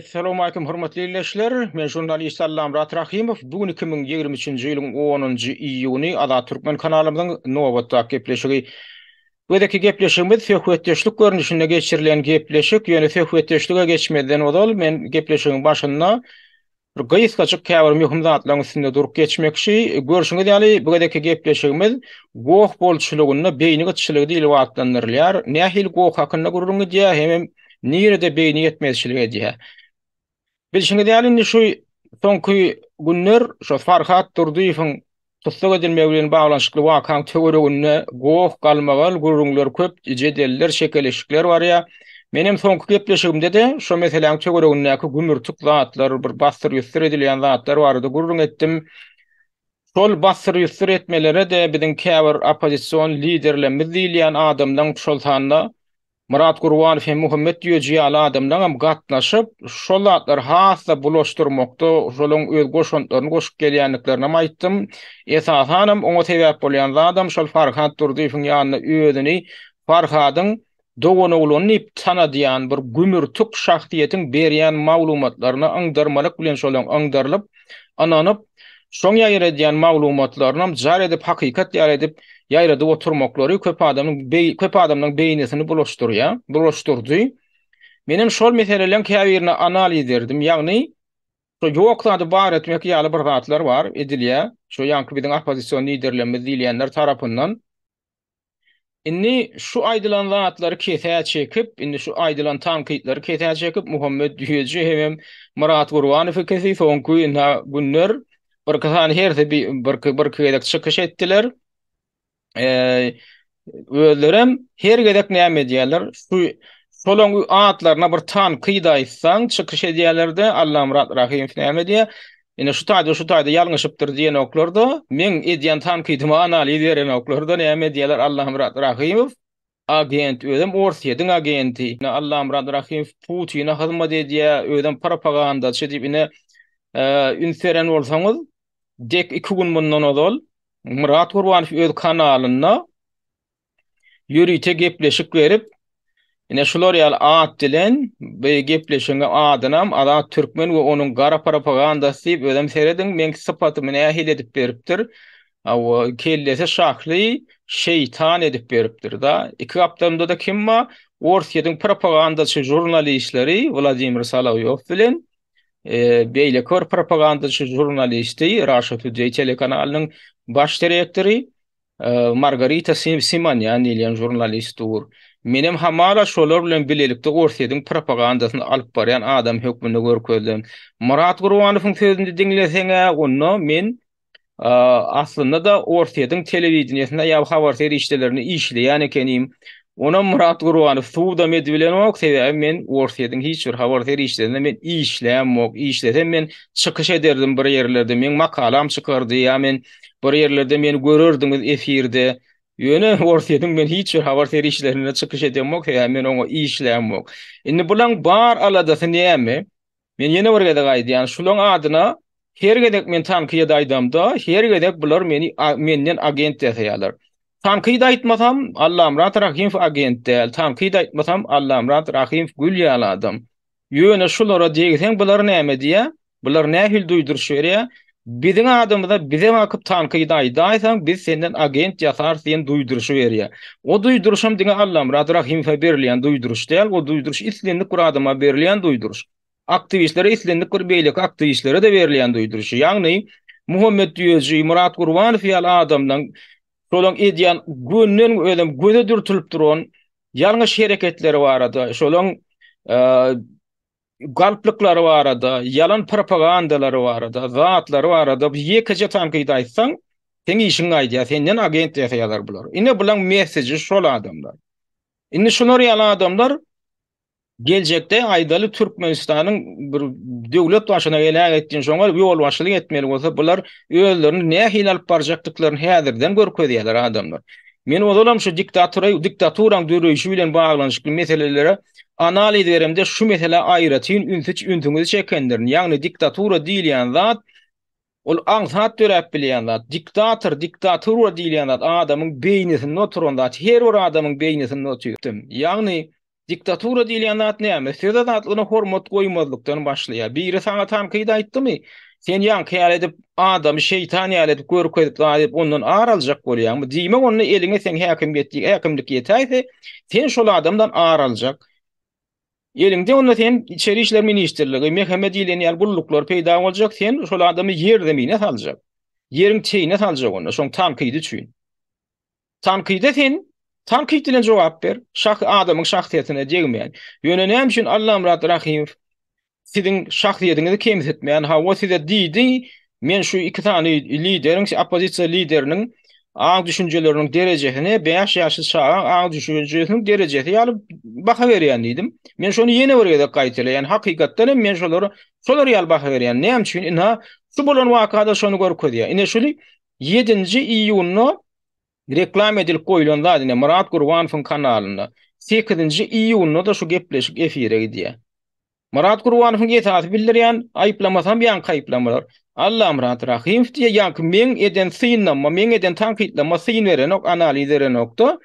Assalamu alaykum hormatly dinleyijiler. Men jurnalist Allam Murat Rahimov. Bugün 2023-nji ýylyň 10-njy iýuny Ada Türkmen kanalymyň nowatda gepleşigi. Buradaki gepleşigimiz söhbetdeşlik görnüşinde geçirilen gepleşik. Ýöne söhbetdeşlige geçmeden odal men gepleşigiň başynda bir gyýyskaçyk käbir möhüm zatlaryň üstünde durup geçmekçi. Görüşüňiz ýaly buradaki gepleşigimiz goh bolçylygyny beýni gyçylыgy diýilip atlandyrylýar. Nähil goh hakynda gurulýan diýä hem nirede beýni ýetmezçiligi diýä. Bilşiňiz ýaly şu soňky günler şu Farhat Durdyýewiň tutsak edilmegi bilen baglanşykly wakaň töwereginde goh galmagal gurulňlar köp jedeller şekeleşikler bar ýa. Menem soňky gepleşigimde de şu meseleň töweregindäki gümürtük zatlar bir bastyr ýüstir edilýän zatlar bardy gurulň etdim. Şol bastyr ýüstir etmelere de biziň käbir opozisiýon liderlerimiz diýilýän adamlaryň şol sanda Murat Gurwanow hem Muhammed diýýäji ýaly adamlar hem gatnaşyp şol zatlar hassa bulaşdyrmakda şolaryň öz goşantlaryny goşup gelýänliklerini aýtdym. Esasanam oňa sebäp bolýan adam şol Farhat Durdyýewiň ýanyna öýdüni Farhadyň dogonowluny tanadýan bir gümürtük şahsiýetiň berýän maglumatlaryny aňdarmalyk bilen şolaryň aňdarylyp ananyp şoň ýaýradýan maglumatlaryny jar edip hakykat ýar edip ýaýrady oturmaklary köp adamyň beýnesini bulaşdyrdy. Menem şol meseleleň käbirini analiz ederdim. Ýagny şu ýoklady bar etmek ýaly bir zatlar bar edilýär. Şu ýanky biziň opozisiýon liderlerimiz diýilýänler tarapyndan. Inni şu aýdylan zatlary kesä çekip, inni şu aýdylan tankytlary kesä çekip Muhammed diýýäji hem Murat Gurwanow kesä soňky günler bir kysany herse bir kedek çykyş etdiler. Özlerem her gedek näme diýerler? Şolaň atlaryna bir tankyt aýtsaň çykyş edýärlerde Allam Murat Rahimov näme diýär? Ine şu taýda ýalňyşypdyr diýen oklarda men edýän tankytymy analiz eden oklarda näme diýerler? Allam Murat Rahimov agent, özüm Orsiýadyň agenti. Allam Murat Rahimov Putin'e hyzmat edýär, özüm propagandaçy diýip ine ünseren bolsaňyz dek 2 gün bundan odal Murat Gurwanow öz kanalyna ýürüýte gepleşik berip ine şular ýaly at dilen bu gepleşiňe adynam Ada Türkmen we onuň gara propagandasy diýip özüm seredin men sypatymy nähil edip beripdir. O kellese şahly şeytan edip beripdir da. 2 haptamda da kim ma? Orsiýadyň propagandaçy jurnalistleri Vladimir Solowyov bilen beýlekor propagandaçy jurnalisti Russia Today telekanalynyň baş direktori Margarita Simonyan diýilen jurnalistdir. Menem hamala şolar bilen bilelikde Orsiýadyň propagandasyny alyp barýan adam hökmünde görkezdim. Murat Gurwanowyň sözünde diňleseňe onu men aslında da Orsiýadyň telewizionyasynda ýa habar işlerini işleýän ekenim. Ona Murat Gurwanow suwda medbilen ok sebäbi men Orsiýadyň hiç bir habar işlerinde men işleýämok, işlesem men çykyş ederdim bir ýerlerde, men makalam çykardy ýa men bir ýerlerde meni görürdiňiz efirde. Ýöne Orsiýadyň men hiç bir habar işlerine çykyş edemok ýa men oňa işleýämok. Indi bulan bar aladasy näme? Men ýene bir gedek aýdýan şulaň adyna her gedek men tankyýa daýdamda, her gedek bular menden agent diýýärler. Tankyt aýtmasam Allam Murat Rahimov agent däl, tankyt aýtmasam Allam Murat Rahimov gül ýaly adam. Ýöne şulara diýsem bular näme diýä? Bular nähil duýduruş berýär? Biziň adamyza bize wakyp tankyt aýdaýsaň biz senden agent ýasar diýen duýduruş berýär. O duýduruşam diňe Allam Murat Rahimow'a berilýän duýduruş däl, o duýduruş islendik bir adama berilýän duýduruş. Aktivistlere islendik bir beýlek aktivistlere de berilýän duýduruş. Ýagny Muhammed diýýäji Murat Gurwanow ýaly adamdan şolaň edýän günden özüm göze dürtülüp duran ýalňyş hereketleri barada, şolaň galplyklary barada, yalan propagandalary barada, zatlary barada ýekeje tankyt aýtsaň sen işiň aýdýar, senden agent ýasaýarlar bular. Ine bulan mesajy şol adamlar. Indi şolar ýaly adamlar geljekde aýdaly Türkmenistanyň bir döwlet başyna elä etdiň şoňa ýol başlyk etmeli bolsa bular özlerini nähil alyp barjakdyklaryny häzirden görkezýärler adamlar. Men ozalam şu diktaturan döreýişi bilen baglanyşykly meselelere analiz beremde şu mesele aýratyn üntüňizi çekendirin. Ýagny diktatura diýilýän zat ol aňsat döräp bilýän zat, diktatura diýilýän zat adamyň beýnesinde oturan zat, her bir adamyň beýnesinde oturýar. Ýagny Diktatura diýilýän zat näme? Söze zatlygyna hormat goýmazlykdan başlaýar. Biri saňa tanqid aýtdymy? Sen ýanky ýaly edip adamy şeytan ýaly edip görkezip aýdyp ondan ar aljak bolýarmy? Diýmek onu eliňe sen häkimlik ýetäýse, sen şol adamdan ar aljak. Elinde onda sen içeri işler ministrligi, Mehmet ýaly gulluklar peýda boljak, sen şol adamy ýerdemine saljak. Ýeriň teýine saljak onda, şoň tanqidi üçin. Tanqide sen tanqid bilen jogap ber. Adamyň şahsiýetine degmeýän. Ýöne näme üçin Allah Murat Rahim siziň şahsiýetinizi kemsetmeýän ha o size diýdi, men şu iki tane lideriň, opozisiýa lideriniň aň düşünjeleriniň derejesine 5 ýaşy çagan aň düşünjesiniň derejesine ýalyp baha berýän diýdim. Men şonu ýene bir ýerde gaýtylýan. Hakykatdan men şolary ýaly baha berýän. Näme üçin? Şu bolan wakada şonu görkezýär. Ine şuly 7-nji iýuny reklam edilip goýulan zadyny Murat Gurwanowyň kanalyna 8-nji iýuny da şu gepleşik efire gidýär. Murat Gurwanowyň ýetäti bildirýän, aýplamasam ýan gaýplamalar. Allah Murat Rahim diýe ýanky men eden synlama, men eden tanqidlama syn berenok, analiz berenokda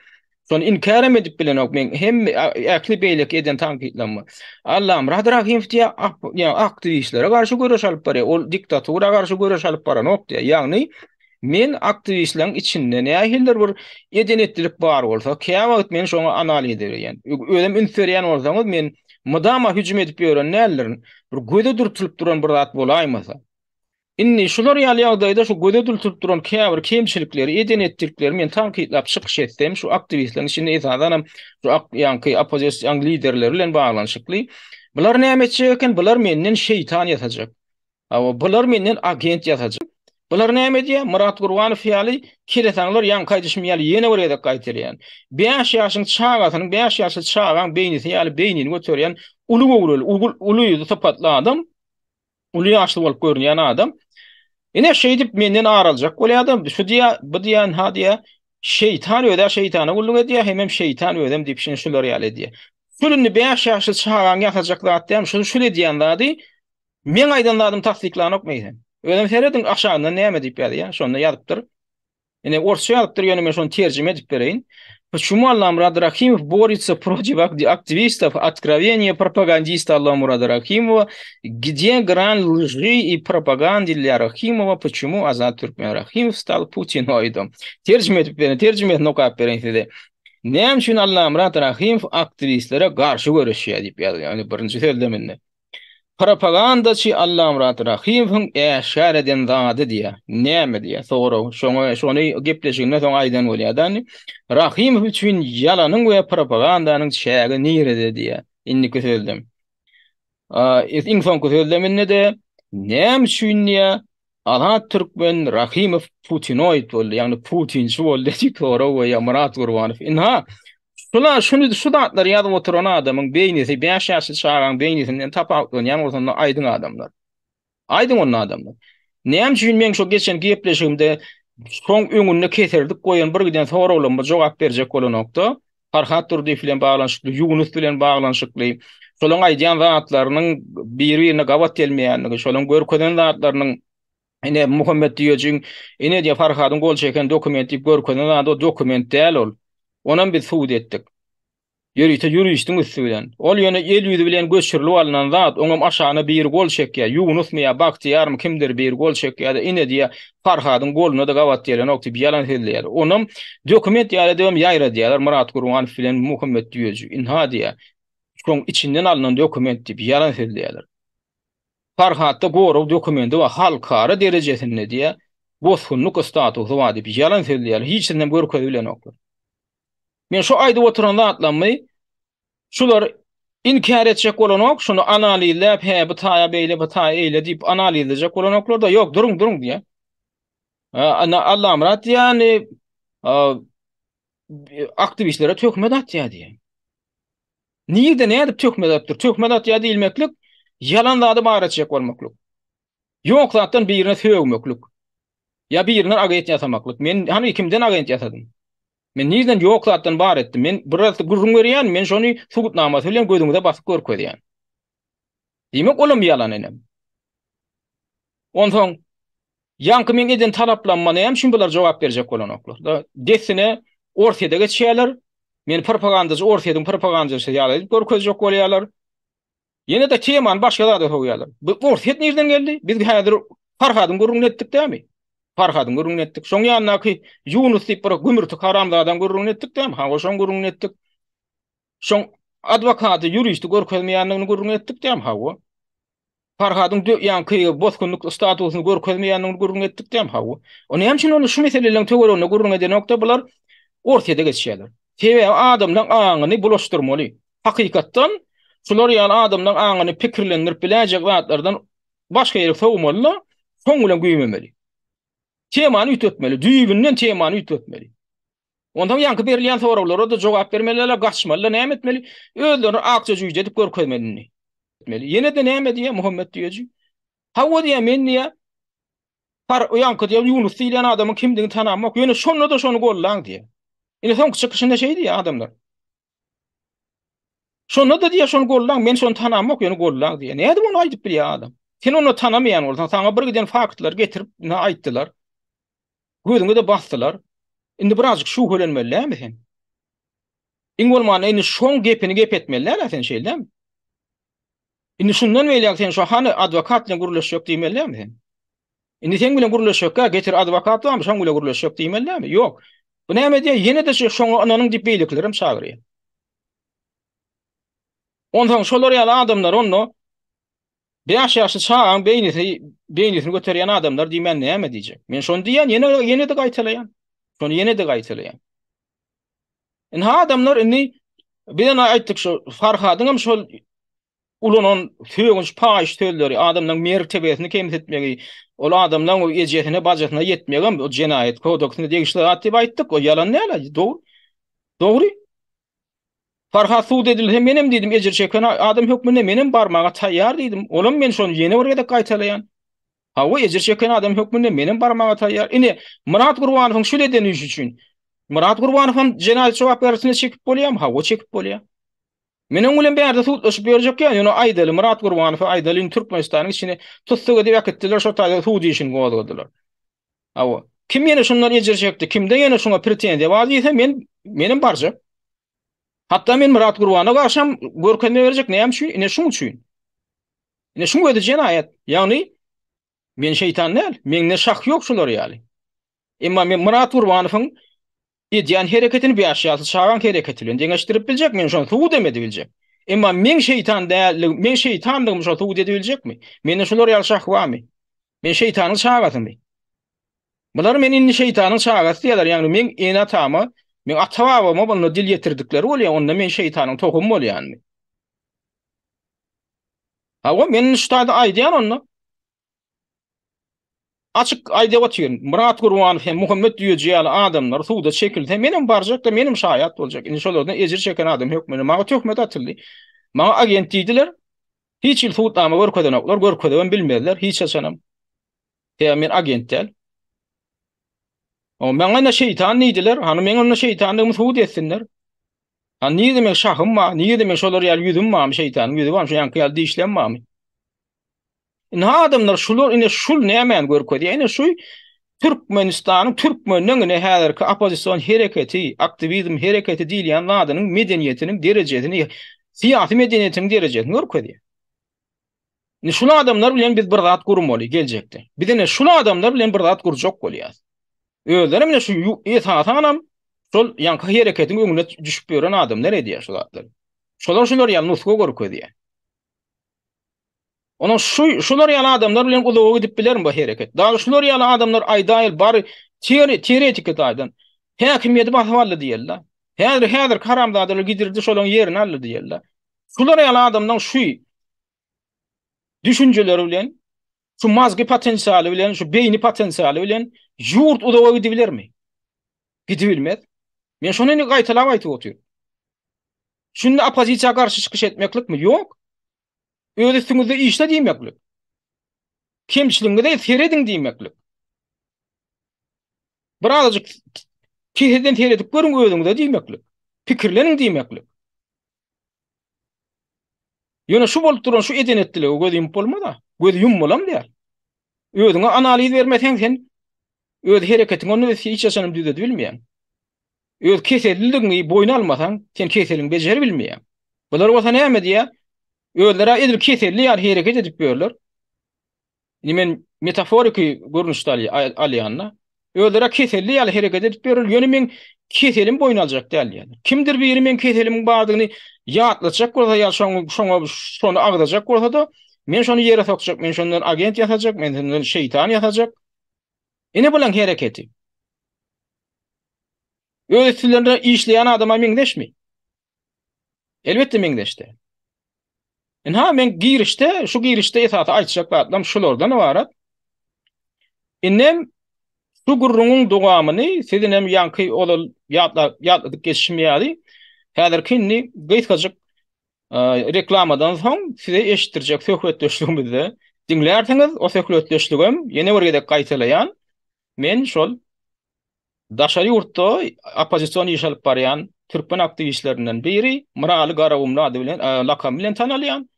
şonu inkar edip bilenok men hem äkli beýlik eden tanqidlama. Allah Murat Rahim diýe ýa aktivistlere garşy görüş alyp barýar, ol diktatura garşy görüş alyp baranok diýe. Ýagny men aktivistlerin içinde nähildir bir edenetlik bar bolsa, käwagt men şoňa analiz edýän. Özüm ünferýän bolsaňyz men mydama hüjüm edip ýören nälerin bir göde durtulyp duran bir zat bolaýmasa. Inni şular ýaly ýagdaýda şu göde durtulyp duran käbir kemçilikleri, edenetlikleri men tanqidlap çykyş etsem, şu aktivistlerin içinde esadan şu ýanky opozisiýa liderleri bilen baglanyşykly. Bular näme etjek? Bular menden şeytan ýasajak. Bular menden agent ýasajak. Bular näme diýär? Murat Gurwanow ýaly kiresaňlar ýan gaýdyşmy ýaly ýene bir ýerde gaýtyrýan. 5 ýaşyň çagatynyň 5 ýaşy çagan beýnisi ýaly beýnini götürýän ulu ýüzü sapatly adam, ulu ýaşly bolup görünýän adam. Ine şey dip menden araljak bolýar. Şu diýär, bu diýän ha diýär, şeytan öder şeytana gulluk edýär, hemem şeytan ödem dip şular ýaly diýär. Şulyny 5 ýaşy çagan ýatajak zat diýär, şunu diýän zady men aýdanladym tasdiklanyp meýsen. Öňem seredin aşağından näme diýip ýaly, şonda ýazypdyr. Ine orçy ýazypdyr, ýöne men şonu terjime edip bereýin. Почему Allah Мурат Рахимов борется против активистов, откровения пропагандиста Алла Мурада Рахимова, где грань лжи и пропаганды для Рахимова, почему Азат Туркмен Рахимов стал путиноидом? Terjime edip nokap bereýin size. Näme üçin Allah Murat Rahimov aktivistlere garşy görüşýär diýip ýaly. Yani birinji söyleminde. Propagandaçy Allah Murat Rahimov'un eşar eden zady diýär. Näme diýär? Şonu gepleşigine soň aýdan bolýar. Rahimov üçin ýalanyň we propagandanyň şäge nirede diýär. Indi közeldim. Iň soňky sözleminde de näme üçin diýär? Azat Türkmen Rahimov Putinoid boldy, ýagny Putinçi boldy diýip we Murat Gurwanow. Şunu şu datlar ýazyp oturan adamyň beýnisi 5 ýaşy çagan beýnisinden tapawutlan ýa-da aýdyň adamlar. Aýdyň onun adamlar. Näme üçin men şu geçen gepleşigimde soň öňünde keserdik goýan bir giden soraglama jogap berjek bolanokda Farhat Durdiýew bilen baglanyşykly, Yunus bilen baglanyşykly, şolaň aýdýan zatlarynyň bir-birine gawat gelmeýänligi, şolaň görkezden zatlarynyň ine Muhammed diýejiň, ine diýe Farhatyň gol çeken dokument diýip görkezden zat o dokument däl ol. Onan biz suud etdik. Yürüyüşdüň üstünden. Ol ýöne el ýüzi bilen göçürilip alynan zat, oňam aşagyna bir gol çekýär. Yunus mı ýa Baktiyar kimdir bir gol çekýär. Ine diýe Farhadyň goluny da gawat diýelen oktyp ýalan söýleýär. Onam dokument ýaly edem ýaýra diýerler. Murat Gurwanow bilen Muhammed diýeji. Inha diýär. Şoň içinden alynan dokument diýip ýalan söýleýärler. Farhat da gorup dokumenti we halkara derejesinde diýär. Bosgunluk statusy bar diýip ýalan söýleýärler. Hiç näme görkezip bilen oklar. Men şu aýda oturan zatlanmy şular inkar etjek bolanok, şunu analizlep, bu taýa beýle, bu taýa eýle diýip analiz edjek bolanoklar da ýok, durun diýär. Allah Murat ýani aktivistlere tökmed atýar diýär. Niýde nädip tökmed atdyr? Tökmed atýar diýilmeklik ýalan zady bar etjek bolmaklyk. Ýok zatdan birine söýmeklik. Ya birine agent ýasamaklyk. Men hani kimden agent ýasadym? Men niýden ýok zatdan bar etdim. Men biraz gurrun berýän, men şonu subutnamasy bilen gözüňizde basyp görkezýän. Diýmek olam ýalan enem. Onsoň ýanky men eden talaplanma näme üçin bular jogap berjek bolanoklar. Desine ortada geçýärler. Men propagandacı ortadan propagandacı ýaly görkezjek jok bolýarlar. Yine de teman başga da hoýarlar. Bu ortat nerden geldi? Biz häzir Farhadyn gurrun etdik dämi? Farhadyn gurrun etdik. Şoň ýanyna Yunus diýip bir gümürtü karamdadan gurrun etdik dämi? Ha, şoň gurrun etdik. Şoň adwokaty, juristi görkezmeýändigini gurrun etdik dämi? Ha, Farhadyn ýa-ni bozgunluk statusyny görkezmeýändigini gurrun etdik dämi? Ha, ony hem şunu şu meselelerini töwerenine gurrun eden nokta bular ortada geçýärler. Tebe adamdan aňyny bulaşdyrmaly. Hakykatdan şular ýaly adamdan aňyny pikirlendirip biläjek wagtlardan başga ýere sowmaly, soň bilen güýmemeli. Temany ütetmeli, düýbünden temany ütetmeli. Ondan ýanky berilýän sorawlara da jogap bermeliler, gaçmaly, näme etmeli? Özleri akça jüýje edip görkezmeli. Ýene de näme diýe Muhammed diýeji? Hawa diýe men niýe? Ýanky diýe Yunus diýen adamyň kimdigini tanamak, ýöne şonu da şonu gollaň diýe. Ine soň çykyşynda şey diýe adamlar. Şonu da diýe şonu gollaň, men şonu tanamak, ýöne gollaň diýe. Näde bunu aýdyp bilýär adam? Sen onu tanamayan bolsaň, sana bir giden faktlar getirip ne aýtdylar. Gözüňe de basdylar. Indi birazjyk şuhlenmelilämi sen? Iň bolmany indi şoň gepini gep etmeliler sen şeýlem. Indi şundan beýle sen şu hany adwokat bilen gurulşýak diýmelilämi sen? Indi sen bilen gurulşýak getir adwokat bilen şoň bilen gurulşýak diýmelilämi? Ýok. Bu näme diýe? Ýene de şoň anyň diýip beýliklerim şagyrýar. Ondan şolar ýaly adamlar onu beş ýaşy çağan beýnisini göterýän adamlar diýmen näme diýjek? Men şonu diýen ýene de gaýtalaýan. Şonu ýene de gaýtalaýan. Ha adamlar indi bilen aýtdyk şu Farhadyň şol ulunan söýgünç paýş tölleri adamlaryň mertebesini kemsetmegi, ol adamlaryň o ejetine bajatyna ýetmegem o jenaýet kodeksine degişli atyp aýtdyk, o ýalan näle? Dogry. Farhat suud edildi menem diýdim ejir çeken adam hökmünde menem barmaga taýýar diýdim. Olam men şonu ýene bir gaýtalaýan. Ha, o ejir çeken adam hökmünde menem barmaga taýýar. Ine Murat Gurbanowyň şu deden iş üçin. Murat Gurbanow jenaýet jogap bersine çekip bolýar, ha, o çekip bolýar. Menem bilen bärde suud berjek ýa, ýöne Aýdaly Murat Gurbanow Aýdalyň Türkmenistanyň içine tutsuga diýip aketdiler, şo taýda suud işini gowadadylar. Ha, o kim ýene şunlar ejir çekdi, kimde ýene şoňa pretensiýa bar diýse menem barjak. Hatta men Murat Gurbanow gaşam görkezme berjek näme şu, ine şuň üçin. Ine şuň öde jenaýat. Ýagny men şeytan näl, meňde şak ýok şular ýaly. Emma men Murat Gurbanowyň edýän hereketini beýaşýasy çağan hereketi bilen deňeşdirip biljek, men şonu suud demedi biljek. Emma men şeytan däl, men şeytandygym şo suud edip biljekmi? Mende şular ýaly şak barmy? Men şeytanyň çağatymy? Bular men indi şeytanyň çağaty diýerler, ýagny men ene atamy men atawama bunu dil getirdikleri bolýar, onda men şeytanyň tohum bolýarmy? Hawa men şu taýda aýdýan onu. Açyk aýdyp otyr. Murat Gurbanow hem Muhammed diýýär adamlar suwda çekildi. Menem barjak da menem şaýat boljak. Indi şolardan ejir çeken adam hökmüne maňa töhmet atyldy. Maňa agent diýdiler. Hiç il suwdama görkedenoklar görkeden bilmediler. Hiç açanam. He, men agent däl. O maňa şeytan diýdiler. Hany men onu şeytanlygymy suwd etsinler. Ha, niye demek şahım ma? Niye demek şolar ýaly yüzüm ma? Şeytan yüzü var, şu ýanky ýaly diýişlen ma? Ha adamlar şular ine şul nämen görkezýär? Ine şu Türkmenistanyň Türkmenleriň häzirki opozisiýon hereketi, aktivizm hereketi diýilýän nadanyň medeniýetiniň derejesini, syýasy medeniýetiniň derejesini görkezýär. Ne şul adamlar bilen biz bir zat gurmaly geljekde. Bizene şul adamlar bilen bir zat gurjak bolýar. Özleri mine şu esasanam şol ýanky hereketiň öňüne düşüp ýören adamlar edýär şol zatlar. Şolar ýaly nusga görkezýär. Ona şular ýaly adamlar bilen uzağa gidip bilerim bu hereket. Daha şular ýaly adamlar aýdaýyl bar teoretik aýdan. Häkimiýeti bahwaly diýerler. Häzir karamdadylar gidirdi şolaň ýerini aldy diýerler. Şular ýaly adamdan şu düşünjeleri bilen, şu mazgy potensiýaly bilen, şu beýni potensiýaly bilen ýurt uzağa gidibilirmi? Gidibilmez. Men şonu gaýtalap aýtyp otyr. Şunda opozisiýa garşy çykyş etmeklikmi? Ýok. Öz üstüňizde işle diýmeklik. Kemçiligiňde serediň diýmeklik. Birazjyk kiheden teredip görüň özüňizde diýmeklik. Pikirleniň diýmeklik. Ýöne şu bolup duran şu edenetdiligi gözüm bolmada. Göz yummalam diýär. Özüňe analiz bermeseň sen öz hereketiň onu hiç ýaşanyp düzedi bilmeýän. Öz keselligiňi boyuna almasaň, sen keseliň bejer bilmeýän. Bular bolsa näme diýär? Özlere edil keselli ýa hereket edip berler. Men metaforik görnüşde alýanna. Özlere keselli ýa hereket edip berler. Ýöne men keselim boyuna aljak däl ýa. Kimdir biri men keselimiň bardygyny ýatlatjak bolsa ýa şonu agdajak bolsa da men şonu ýere sokjak, men şondan agent ýasajak, men şondan şeytan ýasajak. Ine bilen hereketi. Öz üstlerinde işleyen adama meňdeşmi? Elbette meňdeşdi. Men girişte, şu girişte esasy aýtjak adam şulardan ibaret. Innem şu gurruňyň dogamy sizin hem ýanky olal ýatladyk geçişmeýärdi. Häzirkini gyýtkajyk reklamadan soň size eşitdirjek söhbetdeşligimizde dinlärsiňiz, o söhbetdeşligim ýene bir gedek gaýtalaýan. Men şol Daşary ýurtda opposision iş alyp barýan türkmen aktiwistlerinden biri Miraly Garawumly ady bilen lakam bilen tanalýan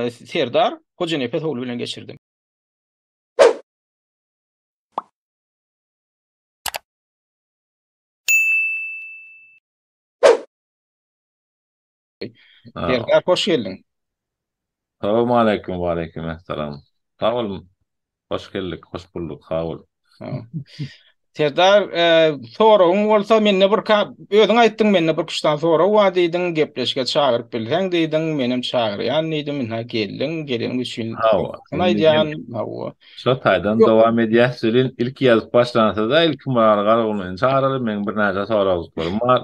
Serdar Hojenepet ogly bilen geçirdim. Serdar hoş geldin. Assalamu alaikum wa alaikum assalam. Sağ olun. Hoş geldik, hoş bulduk. Sağ olun. Serdar soragyň bolsa menne bir özüň aýtdyň menne bir kuşdan sora wa diýdiň gepleşge çagyryp bilseň diýdiň menim çagyrýan diýdim men geldiň gelenim üçin. Aýdýan hawa. Şu taýdan dowam edýär. Söýlen ilk ýazyp başlansa da ilk maralyny çagaryp men bir näçe soragylarym bar.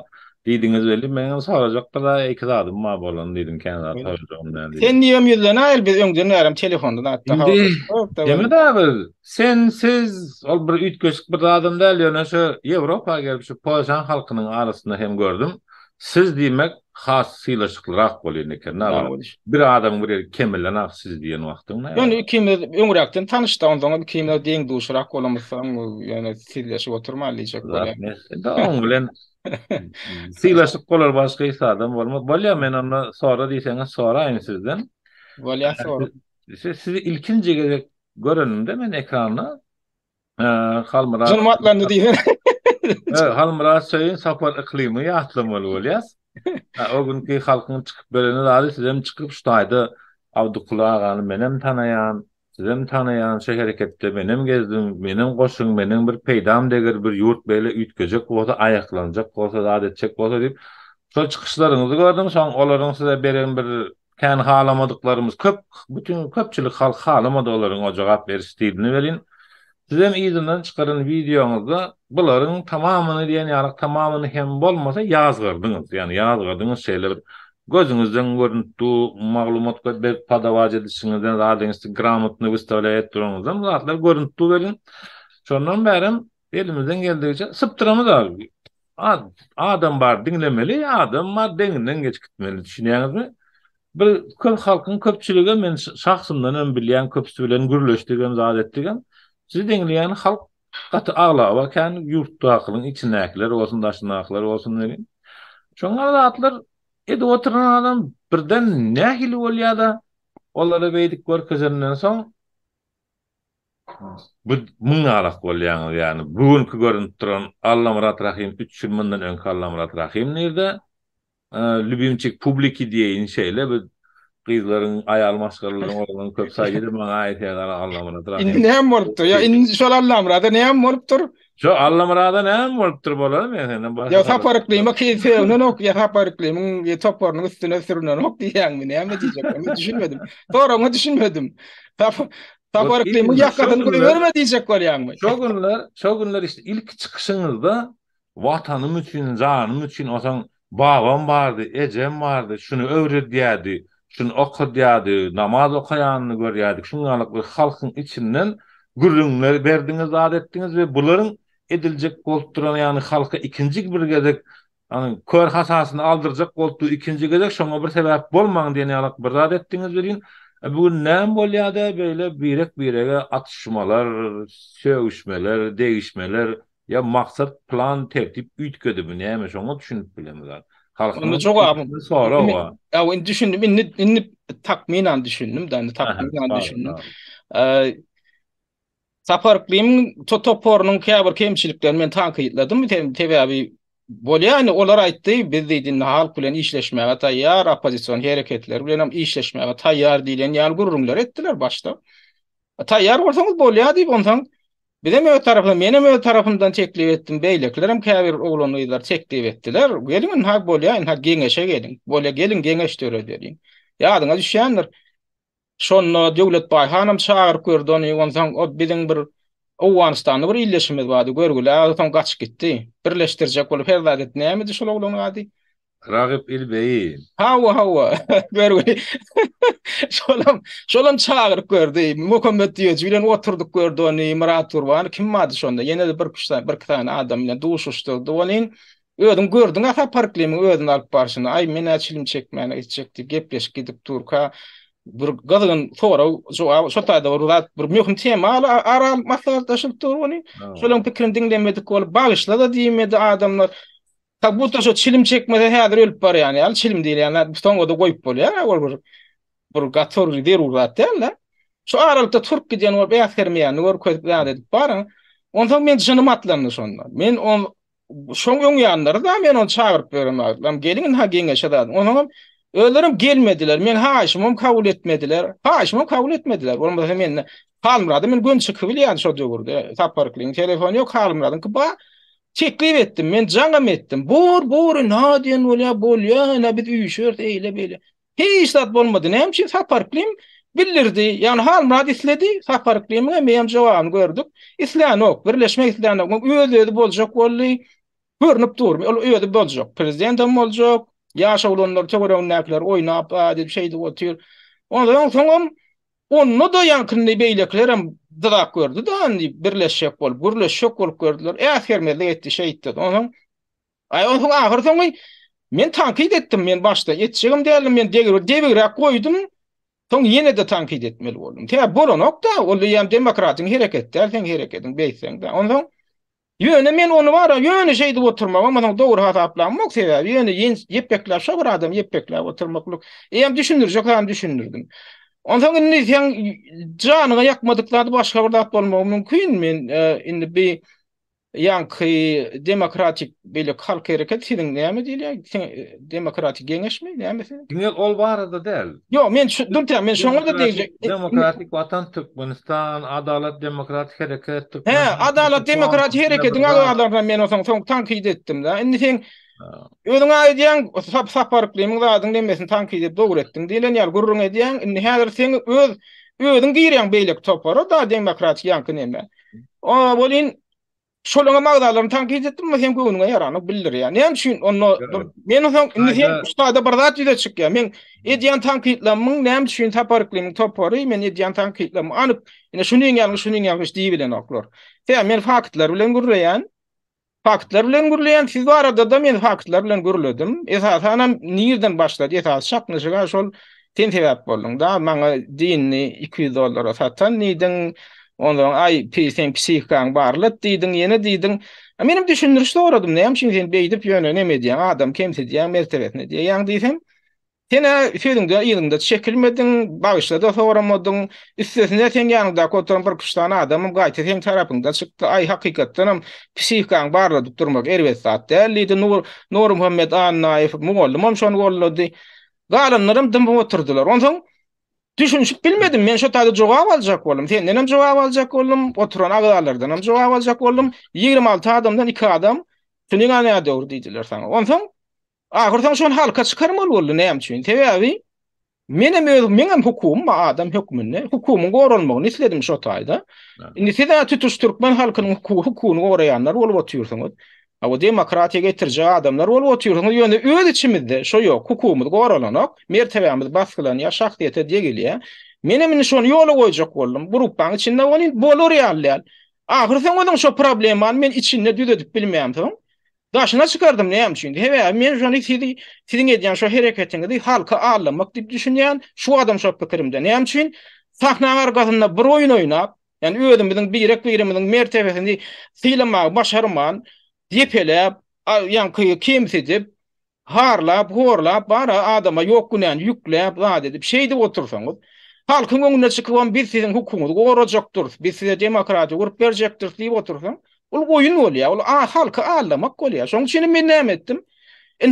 Diýdiňiz belli men sorajak da iki zadym ma bolan diýdim kenara sorajagym. Sen niýem ýüzlene elbet öňden närim telefondan atdy. Demek abi siz ol bir ütköşük bir adam däl ýöne şu Ýewropa gelip şu Polşa halkynyň arasynda hem gördüm. Siz diýmek has sylaşyklyrak bolýar eken. Bir adam bir kemillen siz diýen wagtyň. Ýöne ikimiz öňürekden tanışdan soň ikimiz deň duşrak bolamysaň ýöne sylaşyp oturmalyjak bolýar. Dağın bilen sylaşyp bolar başga adam bolmaz. Bolýar men onu sonra diýseňiz sonra aýyn sizden. Bolýar sonra. Sizi ilkinci görenimde men ekrana Halmıra Zulmatlarını diýen. Halmıra söýün sapar iklimi ýatlamaly bolýas. O günkü halkyň çykyp bereni zady sizem çykyp şutaýdy. Awdukula agany menem tanaýan, sizem tanaýan şu hereketde menem gezdim, menem goşuň, menem bir peýdam deger bir ýurt beýle ütgejek bolsa aýaklanjak bolsa zady etjek bolsa diýip şol çykyşlaryňyzy gördüm. Soň olaryň size beren bir kän halamadıklarımız bütün köpçülik halk halamadı olaryň o jogap beriş diýilini berin. Sizem izinden çıkarın videoňuzda buların tamamını diýen ýaly tamamını hem bolmasa ýazgyrdyňyz. Yani ýazgyrdyňyz şeýler gözüňizden görüntü, maglumat berip padawaj edişiňizden zadyňyzdy gramotny wystawiýet duraňyzdan zatlar görüntü berin. Şondan bärim elimizden geldiğince syptyramyz abi. Adam bar dinlemeli, adam bar deňinden geç gitmeli. Düşünýäňizmi? Bir köp halkyň köpçüligi men şahsymdan ön bilýän köpçü bilen gürleşdirgen zat etdigen. Siz deňleýän halk gaty aglaba kan ýurtda akylyň içinäkiler bolsun daşynaklar bolsun diýen. Şoňa zatlar edi oturan adam birden nähili bolýar-da olary beýdik görkezenden soň bu muňarak bolýan ýani bugünkü görünip duran Allah Murat Rahim 3 ýyl mundan öňki Allah Murat Rahim nerede? Lübimçik publiki diýen şeýle bu gyzlaryň aýal maşgalaryň bolan köp saýdy maňa aýtýarlar Allah Murat Rahim. Indi näme bolupdy? Ya indi şol Allah Murat'a näme bolupdyr? Şu Allah Murat'a näme bolupdyr bolar men senden başga. Ya saparyklyma keýsewnen ok, ya saparyklymy topornyň üstüne sürünen ok diýäňmi? Näme diýjek? Men düşünmedim. Doğru düşünmedim. Saparyklymy ýakadan görme diýjek bolýarmy? Şo günler işte ilk çykyşyňyzda watanym üçin, janym üçin osaň babam bardy, ejem bardy, şunu öwredýärdi. Şunu okudyady, namaz okaýanyny görýärdik. Şuňalyk bir halkyň içinden gürrüňler berdiňiz, adetdiňiz we bularyň ediljek bolup duran ýani halka ikinji bir gezek any kör hasasyny aldyrjak bolupdy ikinji gezek şoňa bir sebäp bolmaň diýen ýaly bir adetdiňiz berin. Bu näme bolýar-da beýle birek-birege atışmalar, söwüşmeler, degişmeler ya maksat plan tertip ütgedimi näme şoňa düşünüp bilemizler. Onu çok abim. Sonra o. Ya ben düşündüm, inni takminan düşündüm, takminan düşündüm. Saparıklıyım toporunun kâbir kemçiliklerini men tanqidladım. Tabii abi bolýany olar aýtdy, biz diýdin halk bilen işleşmäge taýýar, opozisiýon hereketleri bilen hem işleşmäge taýýar diýlen ýaly gurrunlar etdiler başda. Taýýar bolsaňyz bolýar diýip ondan bizim öňe tarapyndan, menem öňe tarapymdan teklip etdim, beýlekler hem käbir oglanylar teklip etdiler. Gelin hak bolýar, hak geňeşe gelin. Bolýa gelin geňeş törederin. Ýadyňa düşýändir. Şonno Döwlet Baýhanam çağıryp gördü ony, ondan o biziň bir Owganystanda bir illeşimiz bardy, görgüler soň gaçyp gitdi. Birleşdirjek bolup herdat etdi. Näme şol oglany gady? Ragip İlbeýin. Hawa. Görgüli. Şolam çağıryp gördü. Muhammed diýýär, bilen oturduk gördü ony, Murat Urban kim bardy şonda? Ýene de bir tane adam bilen duşuşdurdy ony. Ödüm gördüň ata parklymy ödün alyp barşyny. Ay men açylym çekmäne içecekdi. Gepleşip gidip durka. Bir gazyň sonra şo taýda urat bir möhüm tema ara maslahatlaşyp durýany. Şolaň pikirini diňlemedik bolup bagyşla da diýmedi adamlar. Ta bu şo çilim çekmede häzir ölüp bar ýani. Al çilim diýil ýani. Soňra da goýup bolýar. Ol bir gator der urat derler. Şo aralykda turp gidýän o bähermeýän gör köýüp edip bar. Ondan men janymy atlandy şonda. Men on şoň ýanlary da men onu çağıryp berem. Lam gelin ha geňeşe da. Onuň ölerim gelmediler. Men haşymym kabul etmediler. Kabul etmediler. Olmasa men halmradım. Men gün çykyp bilýän şo döwürde. Taparklyň telefon ýok halmradım ki ba teklip etdim. Men jaňam etdim. Bor nadiýen bolýar. Na biz üýşür eýle beýle. Hiç zat bolmady. Näme taparklym bildirdi. Ýani halmrad isledi. Taparklymyň men jogabyny gördük. İsläň ok. Birleşmek isläň ok. Özü boljak boldy. Görnüp dur. Özü boljak. Prezidentim boljak. Yaşa olanlar töwerenekler oýnap adil şeydi otyr. Ondan soň onu da ýankyndy beýlekler hem dırak gördü da birleşik bolup gördüler. Ähermede etdi şeydi. Ondan ondan ahir soň men tankit etdim, men başda etjegim dälim, men degirek goýdum. Soň ýene de tankit etmeli boldum. Tä bolanok da ol ýam demokratyň hereketler, sen hereketiň beýsen de. Ondan ýöne men onu bara ýöne şeydi oturmak, ama dogry hataplanmak sebäbi ýöne ýepekler şo bir adam ýepekler oturmaklyk. Hem düşünürjek hem düşünürdim. Ondan indi sen janyňa ýakmadyklardy başga bir zat bolmagy mümkin. Men indi bir ýanky demokratik beýle halk hereket siziň näme diýilýär? Demokratik geňeşmi näme? Diňel ol barada del. Yo men men şoňa da diýjek. Demokratik Watan Türkmenistan, Adalet Demokratik Hereket Adalet Demokratik Hereketiň agalaryna men soň tankit etdim da. Indi sen özüň aýdýan saparklymyň zadyň demesini tankit edip dogry etdiň diýilen ýaly gurrun edýän. Indi häzir sen özüň giýirýän beýlek topary da demokratik ýanky näme? O bolýan şolaňa magdalaryny tankit etdim, men göwnüňe ýaranyp bildir ýa. Näme üçin onu men soň indi sen ustada bir zat ýüze çykýar. Men edýän tankitlemmiň näme üçin saparklymyň topary, men edýän tankitlemmi anyp ine şunyň ýalňyş diýip bilen oklar. Men faktlar bilen gurulýan. Siz arada da men faktlar bilen guruladım. Esasanam nirden başlady? Esas şaknyşyga şol sen sebäp boldun da. Maňa dinni $200 satan niden ondan ay sen psihikaň barlyk diýdiň, ýene diýdiň. Menim düşünürüşde oradym. Näme üçin sen beýdip ýöne näme diýen adam kimse diýen mertebesine diýen diýsem. Sene şeýdiňde ýygyňda çekilmediň, bagyşlada soramadың, üstesinde sen ýanynda oturan bir kuşdan adamym gaýta sen tarapyňda çykdy. Ay hakykatdanam psihikaň barladyp durmak erbet zat däldi. Nur Muhammed Annaýew mugallimam şonu gollady. Galanlarym dym oturdular. Ondan düşünüp bilmedim. Men şo taýda jogap aljak boldum. Sen näme jogap aljak boldum? Oturan agalardan hem jogap aljak boldum. 26 adamdan 2 adam şunyň ýa döwür diýdiler sana. Ondan ahirden şon halka çıkarmalı boldy näme üçin? Sebäbi menem hukum adam hükmünde hukumun gorulmagyny isledim şo taýda. Indi size tutuş Türkmen halkynyň hukukyny goraýanlar bolup oturýarsyňyz. Awa demokratiýa getirjek adamlar bolup oturýarsyňyz. Ýöne öz içimizde şo ýok, hukumy goralanak, mertebemiz baskylanýar, şahsiýete degilýär. Menem şonu ýola goýjak boldum. Grupaň içinde ony bolur ýaly. Ahirden onuň şo problemany men içinde düzedip bilmeýäm. Daşına çıkardım näme üçin? Men jany siziň edýän şo hereketiňizi halka almak diýip düşünýän şu adam şo pikirimde. Näme üçin? Sahna argasynda bir oýun oýnap, ýani özümiziň birimiziň mertebesini sylamak, başarman, depelep, ýani kimsedip, harlap, horlap, bara adama ýok günan ýükläp, zat edip şeydi otursaňyz, halkyň öňüne çykyp biz siziň hukukyňyzy gorajakdyr, biz size demokratiýa gurup berjekdir diýip otursaň, Ol oyun bolýar, ol halka ağlamak bolýar. Şoň üçin men näme etdim?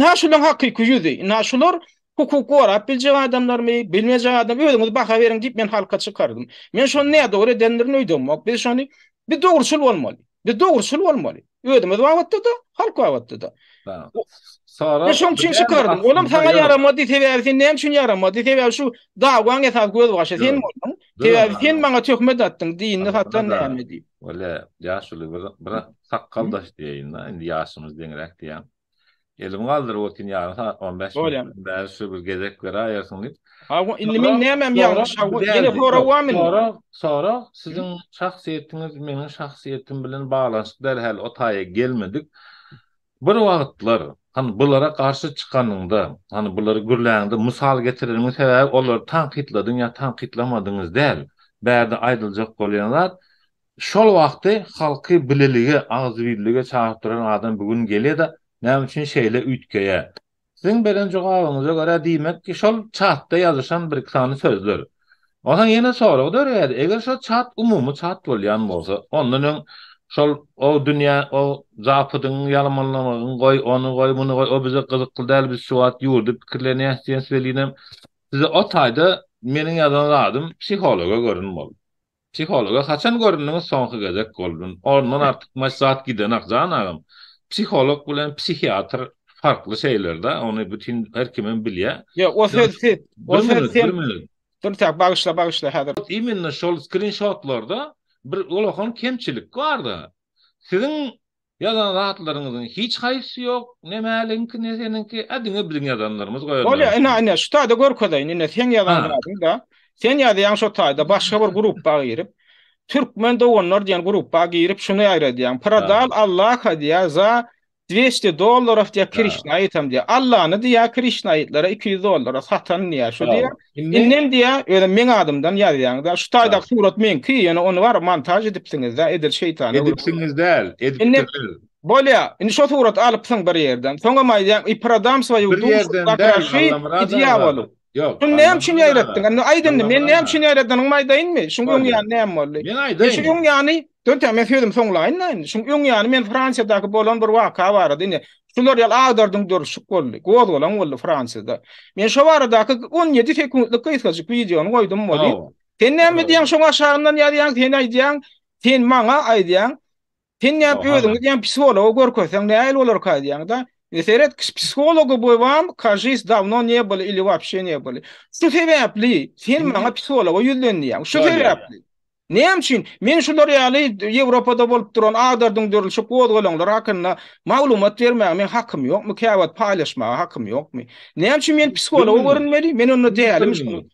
Ha şular hakyky ýüzi, ha şular hukuk gorap biljek adamlarmy, bilmejek adam özüňiz baka beriň diýip men halka çykardym. Men şonu näme dogry edenlerini öýdüm. Biz şonu bir dogruçul bolmaly. Bir dogruçul bolmaly. Özüňiz wagtda da, halka wagtda da. Tamam. Ben Sonra şoň üçin çykardım. Olam sana yaramady, sebäbi sen näme üçin yaramady? Sebäbi şu dagwan esas göz başa sen boldun. Sebäbi sen maňa töhmet atdyň, diýini hatdan näme diýip. Öyle yaşlı bir sakkaldaş diýin da, indi yaşymyz deňrek diýen. Elim galdyr otin ýarym saat 15 Bolýan. minut. Ben şu bir gezek bera aýarsyn diýip. Ha indi men näme ýalňyş, ýene hora wamen. Sonra sizin şahsiýetiniz meniň şahsiýetim bilen baglanşyk derhal o taýa gelmedik. Bir wagtlar hani bulara karşı çıkanında, hani buları gürlände misal getiririň sebäbi olar tanqidladyň ya tanqidlamadyňyz däl. Bärde aýdyljak bolýanlar şol wagty halky bilelige, agzybirlige çağırtyran adam bugün gelýär-de näme üçin şeýle ütkeýe. Siziň beren jogabyňyza görä diýmek ki şol çatda ýazyşan bir sany sözler. Oňa ýene sorag dörýär. Eger şol çat umumy çat bolýan bolsa, ondan şol o dünýä o zapydyň ýalmanlamagyň goý, onu goý, bunu goý, o bize gyzykly däl, biz şu wagt ýurdy pikirlerini ýetýän söýleýinem. Size o taýda meniň ýazan adym psihologa görün bol. Psihologa haçan göründiňiz soňky gezek boldun. Ondan artyk maşsat giden akjan agam. Psiholog bilen psihiatr farkly şeylerde, onu bütün her kimin bilýär. Ya o söz sen dursak bagışla häzir. Iminne şol screenshotlarda bir ulaqan kemçilik bardy. Siziň ýazan zatlaryňyzyň hiç haýsy ýok, nemälinki ne seninki adiňe biziň ýazanlarymyz goýarlar. Bolýar, ina şu taýda görkezäň, ine sen ýazan da. Sen ýazýan şu taýda başga bir gruppa girip Türkmen dogonlar diýen gruppa girip şunu aýradýan. Pradal Allah diýär za $200 diýär Krishna aýtam diýär. Allahny diýär Krishna aýtlara $200 satan diýär. Şu diýär. Innem diýär, öňe men adamdan ýazýan da şu taýda surat menki, ýene onu var montaj edipsiňiz da, edil şeytany. Edipsiňiz däl, edip. Bolýar, indi şu surat alypsyň bir ýerden. Soňra maýdan ipradam swoýu duýýar. Yok. Şunu näme üçin ýaratdyň? Aýdyndy, men näme üçin ýaradyň maýdaýynmy? Şuň ýany näme boldy? Men aýdym. Şuň ýany, döntä men söýdüm soňlaýyn. Şuň ýany men Fransiýadaky bolan bir waka bar edi. Şular ýal agdardyň dörşük boldy. Goz bolan boldy Fransiýada. Men şu baradaky 17 sekundlyk kysgaçyk videony goýdum boldy. Sen näme diýen şoň aşagyndan ýaryň, sen aýdýan, sen maňa aýdýan. Sen näme özüňiz diýen psiholog görkezseň näme bolar kaýdýan da? Сeret к психологу boýwam, кажись, давно не было или вообще не было. Şu sebäpli, sen maňa psihologa ýüzlenýän. Şu sebäpli. Näme üçin? Men şular ýaly Ýewropada bolup duran agdardyň dörülşip gozgolaňlar hakynda maglumat bermäge men hakym ýok, mükawat paýlaşmaga hakym ýokmy? Näme üçin men psihologa görünmeli? Men onu diýelim.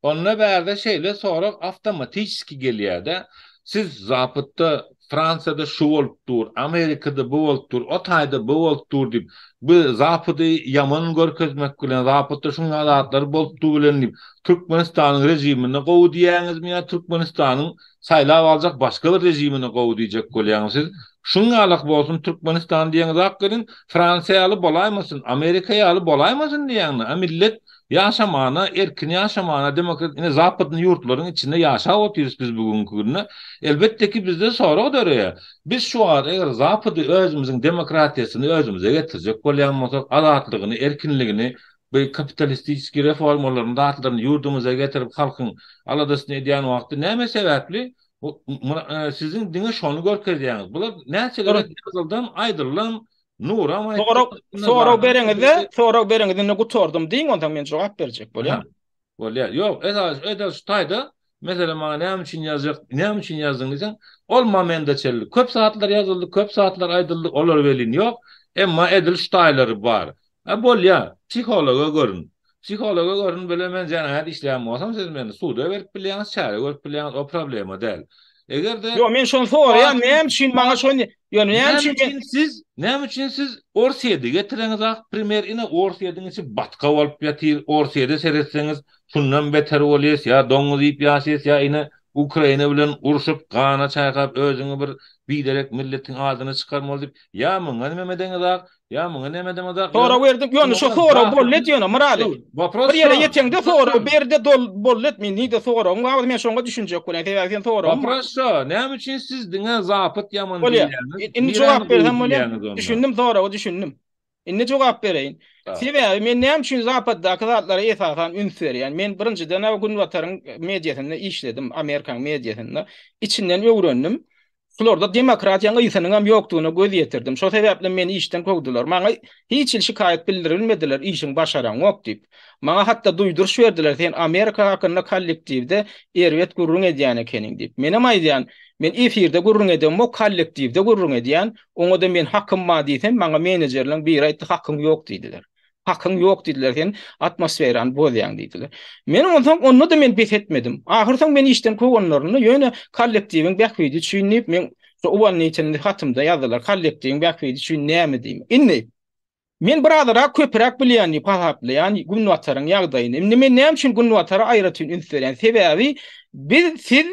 Onunla berde şeýle sorak avtomatiski gelýär-de. Siz zapytda Fransa'da şu bolupdur, Amerika'da bu bolupdur, o taýda bu bolupdur diýip, bu zapydy ýaman görkezmek bilen, zapytda şuňa zatlar bolupdur bilen diýip, Türkmenistanyň rejimini gowy diýäňizmi ýa Türkmenistanyň saýlap aljak başga bir rejimini gowy diýjek bolýarsyňyz. Şuňa alak bolsun Türkmenistan diýen zat girin, Fransiýaly bolaýmasyn, Amerikaýaly bolaýmasyn diýäňni, millet yaşamana, erkin yaşamana, demokrat, yine zapydyň ýurtlaryň içinde yaşap oturýarys biz bugünkü günde. Elbette ki bizde sonra o döreye. Biz şu an eger zapydy özümüziň demokratiýasyny özümüze getirjek bolýan bolsak, azatlygyny, erkinligini, bu kapitalistik reformalaryny dağıtlaryny ýurdumuza getirip halkyň aladasyny edýän wagtda näme sebäpli? Siziň diňe şonu görkezýäňiz. Bular näçeler ýazyldan aýdyrylan Nuram sonra bereňizde ne gutordum diň ondan men jogap berjek bolýar. Bolýar. Ýok, edal şu taýda mesela maňa näme üçin ýazjak, näme üçin ýazdyň diýsen, ol momenta çeldi. Köp saatlar ýazyldy, köp saatlar aýdyldy, olar welin ýok. Emma edil şu taýlary bar. Bolýar, psihologa görün. Psihologa görün bile men jana işlem bolsam siz meni suda berip bilýäňiz, çare görüp bilýäňiz, o problema däl. Egerde Yo men şonu soraýan, näme üçin maňa şonu, ýöne näme üçin siz Orsiýada getireňiz primer ine Orsiýadyň içi batka bolup ýatyr, Orsiýada seretseňiz şundan beter bolýar, ýa doňuz ýyp ýaşaýar, ýa ine Ukraina bilen uruşup gana çaýkap özüňi bir biderek milletin adyny çykarmaly dip ya muňa neme deňizak ya muňa neme deňizak Sonra verdim ýöne şu sonra bollet ýöne Murali. Vopros Bir yere şu. ýetende sonra berde dol bollet men nide sonra men şoňa düşünjek bolan sen sonra. Vopros şu. Näme üçin siz diňe zapyt ýaman Bolýa. diýýäňiz? Indi jogap berdim bolýa. Düşündim sonra o düşündim. Indi jogap bereýin. Sebäbi men näme üçin zapatdaky zatlara esasan ünsür ýani men birinciden Gün Wataryň mediýasynda işledim, Amerikan mediýasynda. İçinden öwrendim. Florida demokratiýanyň ýysynyň hem ýokdugyna göz ýetirdim. Şo sebäple meni işden kowdular. Maňa hiç şikayet bildirilmediler işiň başaran ýok diýip. Maňa hatda duýduryş berdiler sen Amerika hakynda kollektiwde erwet gurrun edýän ekeniň diýip. Menem aýdýan men efirde gurrun edem, o kollektiwde gurrun edýän, oňa da men hakkym ma diýsem, maňa menejerler bir aýtdy hakkym ýok diýdiler. Hakkın yok dediler sen atmosferan bozyan dediler. Men onu da men bet etmedim. Ahırsan beni işten kovganlaryny ýöne kollektiwin bäkbidi düşünip men şu uwan içinde hatymda ýazdylar kollektiwin bäkbidi düşün näme diýim. Inni men birazara köpürek bilýän pahaply ýani Gün Wataryň ýagdaýyny. Men näme üçin Gün Watary aýratyn ünsürän sebäbi siz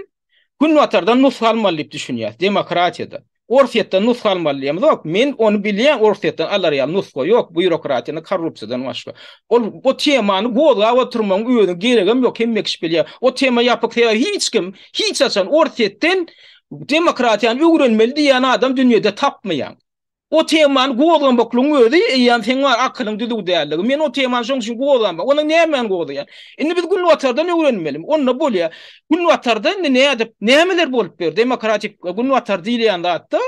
Gün Watardan nusga almaly diýip düşünýär demokratiýada. Orfiýetden nusga almalıyam yok. Men onu bilýän orfiýetden alarýan nusga ýok. Bürokratiýany korrupsiýadan başga. O temany goýga oturmaň öýüne geregem ýok. Hemmek iş bilýär. O tema ýapyk hiç kim, hiç açan orfiýetden demokratiýany öwrenmeli diýen adam dünýede tapmaýan. O temany goýgan bokluň öýdi, ýan sen var akylyň düzüg dälligi. Men o temany şoň üçin goýgan. Onu näme goýdyan? Indi biz Gün Watardan öwrenmeli. Onda bolýar. Gün Watarda näme edip, nämeler bolup ber? Demokratik Gün Watar diýilýän zatda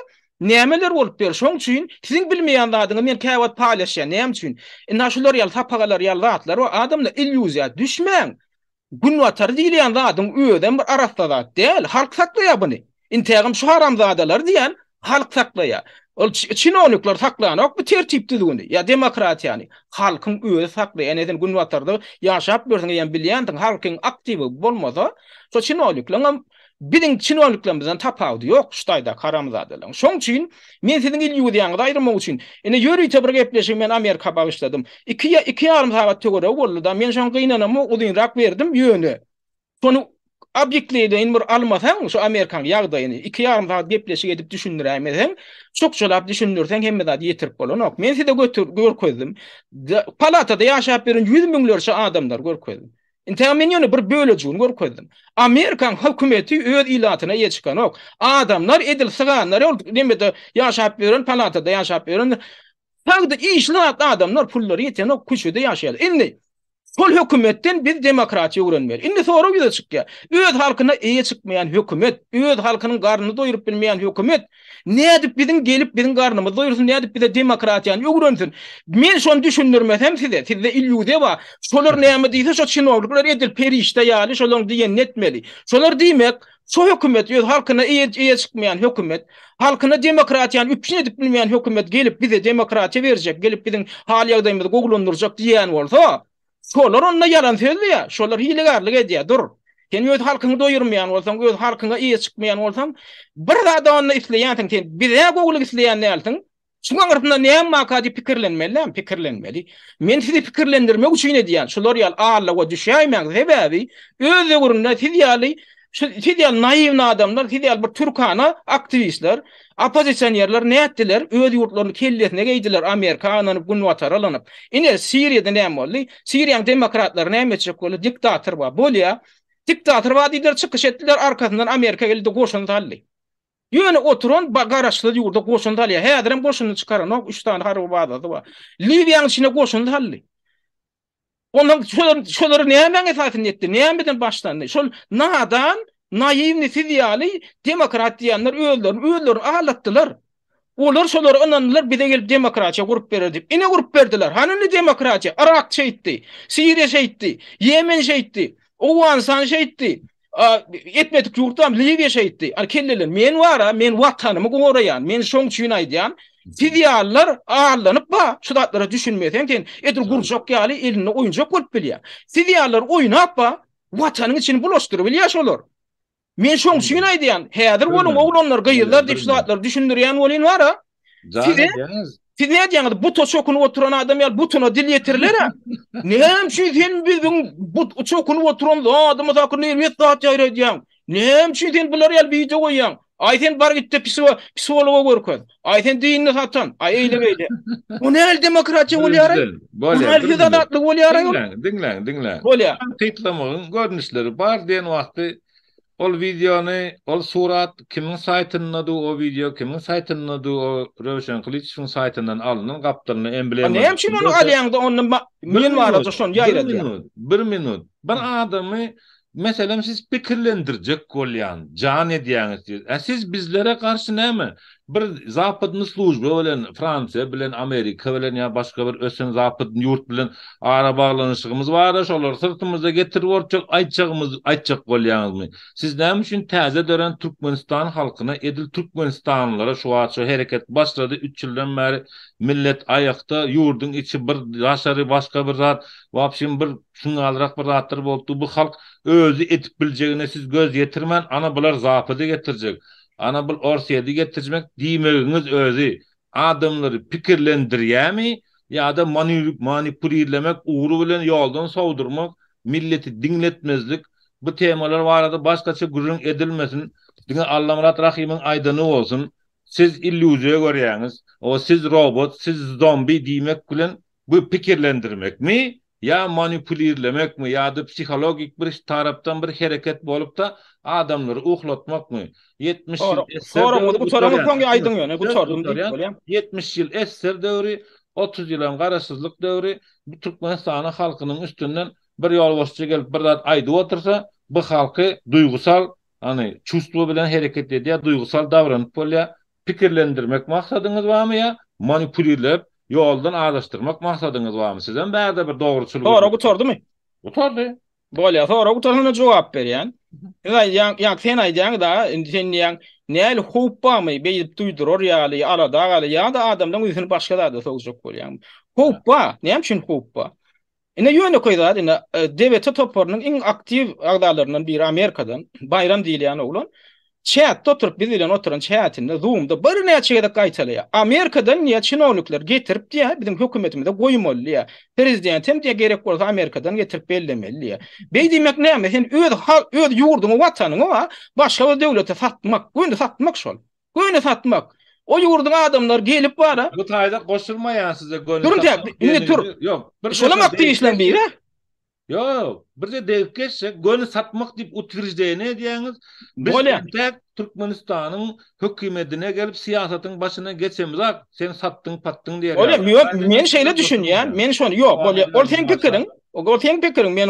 nämeler bolup ber? Şoň üçin siziň bilmeýän zadyňy men käwat paýlaşýan. Näme üçin? Indi şular ýal tapagalar ýal zatlar, o adamla illüziýa düşmäň. Gün Watar diýilýän zadyň öýden bir arasta zat däl, halk saklaýar buny. Intägim şu haramzadalar diýen halk saklaýar. Ol çinonluklar saklayan ok bu tertipdiligi. Ya demokratiýany halkyň öýü saklayan eden Gün Watarda ýaşap berdiň ýa bilýändiň halkyň aktiwi bolmasa, şo çinonluklar biziň çinonluklarymyzdan tapawdy ýok şuýda karamzadalar. Şoň üçin men siziň ilýuziýaňyzy aýrmak üçin ene ýöri bir gepleşik men Amerika bagışladım. 2,5 saat tögere boldy da men şoň gynanamy uzunrak berdim ýöne. Şonu objektleýden bir almasaň şu Amerikan ýagdaýyny 2,5 saat gepleşik edip düşündirýärmiň. Çok çolap düşünürsen hemme zat ýetirip bolanok. Men size görkezdim. Palatada ýaşap beren 100 miňlerçe adamlar görkezdim. Men ýöne bir bölejigini görkezdim. Amerikan hökümeti öz ilatyna ýe çykanok. Adamlar edil syganlar nemede ýaşap beren palatada ýaşap beren sagdy işli adamlar pullary ýetenok küçüde ýaşaýar. Indi sol hökümetden biz demokratiýa öwrenmeli. Indi sonra ýüze çykýar. Öz halkyna eýe çykmaýan hökümet, öz halkynyň garnyny doýurup bilmeýän hökümet nädip biziň gelip biziň garnymyzy doýursun, nädip bize demokratiýany öwrensin. Men şonu düşündirmesem sizde illüziýa bar. Şolar näme diýse şo çinowluklar edil perişde ýaly şolar diýen netmeli. Şolar diýmek şu hökümet öz halkyna eýe çykmaýan hökümet, halkyna demokratiýany üpçün edip bilmeýän hökümet gelip bize demokratiýa berjek, gelip biziň hal ýagdaýymyzy goglandyrjak diýen bolsa, şolar onda yalan söylüyor. Şolar hilegarlyk edýär. Dur. Sen öz halkyny doýurmaýan bolsaň, öz halkyna eýe çykmaýan bolsaň, bir zada onu isleýänsiň, sen bize goguluk isleýän näilsiň? Şuňa garynda näme makady pikirlenmeli. Men sizi pikirlendirmek üçin edýän. Şolar ýal Allah we düşäýmän sebäbi öz öwründe siz ýaly siz ýal naiv adamlar, siz ýal bir türkana aktivistler, opozisyonerler ne etdiler? Öz ýurtlaryny kellesine geýdiler. Amerika ananyp Gün Watar alanyp. Ine Siriýada näme boldy? Siriýanyň demokratlary näme etjek boldy? Diktator bar. Bolýa. Diktator bar diýdiler, çykyş etdiler, arkasyndan Amerika geldi goşun daldy. Ýöne oturan garaşly ýurda goşun dalýar. Häzirem goşuny çykaran 3 tane harby bazady bar. Libiýanyň içine goşun daldy. Ondan şolar näme esasyn etdi? Nämeden başlandy? Şol nadan naiv nesiýaly demokratiýanlar öýlerini alatdylar. Olar şolar ananlar bize gelip demokratiýa gurup berer dip. Ine gurup berdiler. Hanany demokratiýa? Irak şeýtdi, Siriýa şeýtdi, Yemen şeýtdi, Owganistan şeýtdi. Etmedik ýurtdan Libiýa şeýtdi. Kellelen men wara, men watanymy goraýan, men şoň üçin aýdýan. Sidiýallar ağırlanıp ba, şu datlara düşünmeýän sen edil gurjak ýaly eline oýunjak bolup bilýär. Sidiýallar oýnap ba, watanyň içini bulaşdyryp bilýär şolar. Men şoň üçin aýdýan, häzir bolun oglanlar gaýyrlar diýip şu datlar düşündirýän bolyn wara. Siz ne diýäňiz? Bu toçokuny oturan adam ýal butuna dil ýetirler. Näme üçin sen biziň bu toçokuny oturan adamy sakyn nerwet zat ýaýradýan? Nem üçin bular ýaly video goýýan? Ay sen bar gitde psikologa görkäz. Ay sen dinini satan. Ay eýle beýle. Bu näl demokratiýa bolýar? Birinciden, Bu bolýar, näl bir minut. fizadatlyk bolýar? Dinleň. Bolýar. Titlamagyň görnüşleri bar diýen wagty ol videony, ol surat kimin saytynda o video, kimin saytynda o Röşen Kılıçsyň saytyndan alynan gapdalyny emblema. Näme üçin onu alýaňda onu men barada şonu ýaýradýar. Bir minut. Bir adamy meselem siz pikirlendirjek bolýan, jan edýäňiz. Siz bizlere karşı näme? Bir zapadny slujba bilen Fransiýa bilen Amerika bilen ya başga bir ösen zapadny ýurt bilen ara baglanyşygymyz bar, şolar sırtymyza getirip orçak aýtjak bolýaňyzmy? Siz näme üçin täze dören Türkmenistan halkyna edil Türkmenistanlylara şu wagtça hereket başlady 3 ýyldan beri millet ayakta ýurdun içi bir ýaşary başga bir zat wapşym bir şuňalrak bir zatlar boldy. Bu halk özü etip biljegine siz göz yetirmen, ana bular zapady getirjek. Ana bul Orsiýady getirmek diýmegiňiz özü adamlary pikirlendirýärmi ýa-da manipulirlemek, uğru bilen ýoldan sowdurmak, milleti dinletmezlik bu temalar barada başgaça gürrüň edilmesin. Diňe Allah Murat Rahimyň aýdyny bolsun. Siz illüziýa görýäňiz. O siz robot, siz zombi diýmek bilen bu pikirlendirmekmi? Ya manipulirlemekmi ya da psikologik bir taraftan bir hareket bolup da adamları uhlatmakmı? 70 yıl eser döwrü. Bu soruňy soňky aýdyň ýöne, bu sordum diýip 70 yıl eser döwrü, 30 ýylan garaşsyzlyk döwrü, bu Türkmenistan halkynyň üstünden bir ýol boşça gelip bir zat aýdyp otursa, bu halky duýgusal, hani çustuw bilen hareket edýär, duýgusal davranyp bolýar, pikirlendirmek maksadyňyz barmy ya manipulirlep ýoldan araşdyrmak maksadyňyz barmy? Sizden bärde bir dogruçylyk. Sonra gutardymy? Gutardy. Bolýar, sonra gutardyna jogap berýän. Ýa sen aýdýaň da, sen ýa näl howpamy beýip duýduror ýaly, arada galy ýa-da adamdan özüni başga da sowjak bolýan. Howpa, näme üçin howpa? Ine ýöne koýdar, ine devlet topornyň iň aktiv agdalaryndan biri Amerikadan, Bayram diýilýän oglan. Chat oturup bizilen oturan chatinde Zoom'da bir näçe gaýtalýar. Amerikadan niýe çynownikler getirip diýär, bizim hökümetimizde goýmaly. Prezidentim diýe gerek bolsa Amerikadan getirip bellemeli. Beýdimek näme? Sen öz ýurduňy, watanyňy başga bir döwlete satmak, goýny satmak şol. Goýny satmak. O ýurdun adamlar gelip bara. Bu taýda goşulmaýan size goýny. Dur. Ýok, şolamak diýişlen biri. Yok, birce deyip geçsek, goýny satmak diýip utyrjyny diýäňiz. Biz Türkmenistanyň hökümetine gelip siýasatyň başyna geçemiz. Sen satdyň, patdyň diýär. Bolýar, men şeýle düşünýän. Men şonu ýok, bolýar. Ol sen pikiriň, o sen pikiriň, men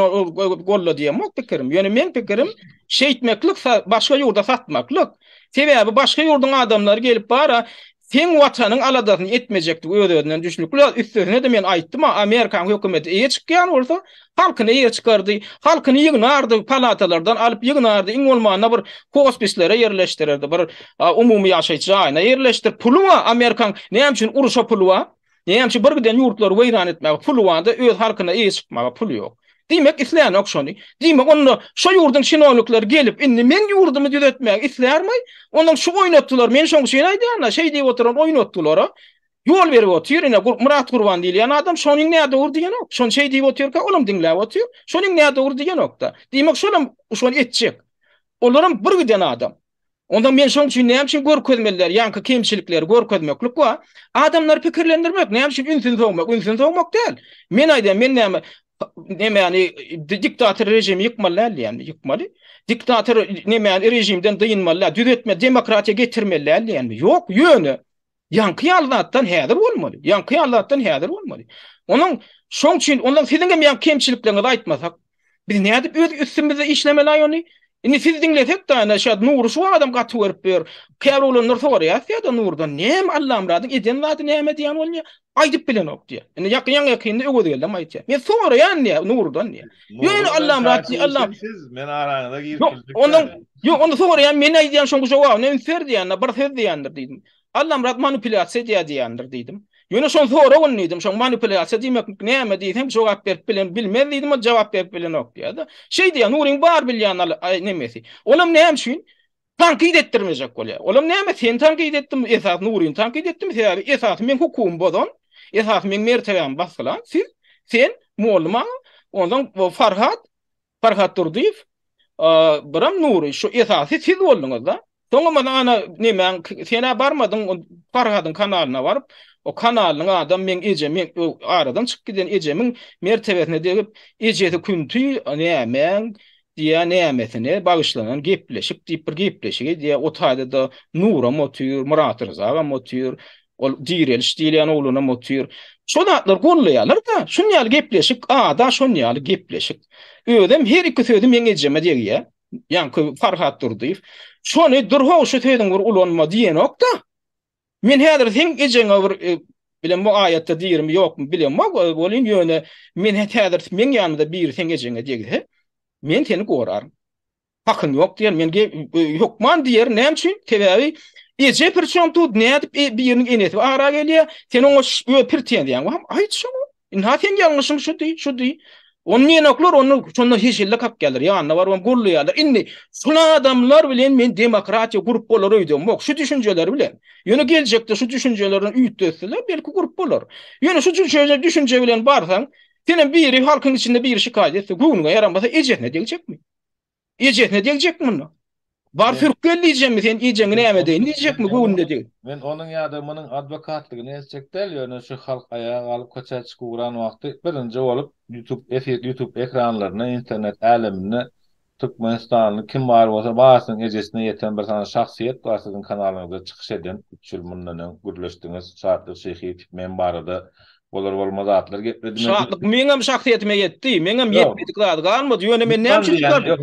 golla diýem, o pikirim. Ýöne men pikirim şeýtmeklik, başga ýurda satmaklyk. Sebäbi başga ýurdun adamlary gelip bara sen watanyň aladasyny etmejekdi öz-özünden düşnükler. Üstüne de men aýtdym, Amerikan hökümeti eýe çykýan bolsa, halkyny eýe çykardy, halkyny ýygnardy, palatalardan alyp ýygnardy, iň bolmanda bir hospislere ýerleşdirerdi, bir umumy ýaşaýjy ýaýyna ýerleşdir. Pulu wa Amerikan näme üçin uruşa pulu wa? Näme üçin bir giden ýurtlary weýran etmek pulu wa da öz halkyna eýe çykmaga pulu ýok. Diýmek isleýän okşony. Diýmek onu şu ýurdun çynownikler gelip indi men ýurdumy düzeltmek islermi? Ondan şu oýnatdylar. Men şoňy şeýle aýdýan, şeý diýip oturan oýnatdylar. Ýol berip otyr, ine Murat Gurban diýilýän adam şonuň näde ur diýen ok. Şonu şeý diýip otyrka, olam diňläp otyr. Şonuň näde ur diýen okda. Diýmek şolam şonu etjek. Olaram bir giden adam. Ondan men şoň üçin näme üçin görkezmeliler, ýanky kemçilikleri görkezmeklik wa adamlar pikirlendirmek, näme üçin ünsün sowmak däl. Men aýdym, men näme yani diktatör rejimi yıkmalı yani yıkmalı. Diktatör yani rejimden dayınmalı, düzeltme, demokratiya getirmeli yani. Yok yönü. Yankı Allah'tan häzir bolmaly. Yankı Allah'tan häzir bolmaly. Onun şoň üçin ondan siziň hem kemçiliklerini aýtmasak, biz näde öz üstümizde işlemeli ýöne? Indi siz dinlesek da şad nur şu adam gaty berip ber. Kärolanlar soraýar, ýa-da nurdan näme Allah muradyň eden zady näme diýen bolýar? Aýdyp bilen ok diýär. Indi ýakyn öwüde geldim aýtýar. Men soraýan näme nurdan näme? Ýöne Allah muradyň Allah siz men araňyza girip onu soraýan men aýdýan şoňa jogap näme berdiýän, bir söz diýendir diýdim. Allah murad manipulasiýa diýendir diýdim. Ýöne şonu sora bolnydim, şoň manipulasiýa diýmek näme diýsem jogap berip bilen bilmez diýdim, o jogap berip bilen ok diýdi. Şeý diýen nuryň bar bilýän nämesi. Olam näme üçin tankyd etdirmejek bolýar. Olam näme sen tankyd etdim, esas nuryň tankyd etdim, esas men hukum bodan, esas men mertebem basılan, sen molluma ondan Farhat Durdiýew Biram Nuri şu esasy siz boldunuz da. Soňra mana ana nemen sene barmadyň Farhadyň kanalyna baryp o kanalyň adam men eje men aradan çykyp giden ejemin mertebesine degip ejeti küntü nämen diýe nämetine bagyşlanan gepleşip diýip bir gepleşige diýe o taýda da Nura motyr, Murat Rıza motyr, ol direl şdiýlen ogluna motyr. Şonatlar gollaýarlar da şunýaly gepleşik da şonýaly gepleşik. Ödem her iki sözüm men ejeme diýýär. Yani Farhat Durdyýew. Şonu durho şu söýdüň bir ulanma diýen okda. Men häzir sen ejeňe bir bilen bu ayatda diýerim ýokmy bilemma bolyn ýöne men häzir men ýanymda bir sen ejeňe diýdi. Men seni gorarym. Hakyn ýok diýer men ýokman diýer näme üçin? Sebäbi eje personu tut nädip bir ýeriniň enesi ara gelýär. Sen oňa pirtiýen diýen. Aýt şunu. İnha sen ýalňyşyň şu diýi. Onun yenoklar onu şonda heşille kap gelir. Ýanyna bar gurlaýarlar. Indi şuna adamlar bilen men demokratiýa grup bolar öýdüm. Mok şu düşünjeler bilen. Ýöne geljekde şu düşünjelerini üýtdürsler, belki grup bolar. Ýöne şu düşünje bilen barsaň, senin biri halkyň içinde bir şikayet etse, güňe yaramasa ejetine diýjekmi? Ejetine diýjekmi muny? Bar fürkel diýjekmi sen ejeňe näme diýin diýjekmi güňde diýil. Men onuň ýadymynyň adwokatlygyny etjekler ýöne şu halk ayağa alyp kaçar çykuran wagty birinji bolup YouTube ekranlaryna, internet alemine Türkmenistanly kim bar bolsa basyň ejesine ýeten bir tane şahsiýet bar siziň kanalyňyzda çykyş eden 3 ýyl mundan gürleşdiňiz Şahatlyk Şeýhi men barada bolar bolmaz atlar gepledim. Şahatlyk meňem şahsiýetime ýetdi. Meňem ýetmedik zat galmady. Ýöne men näme üçin çıkardım?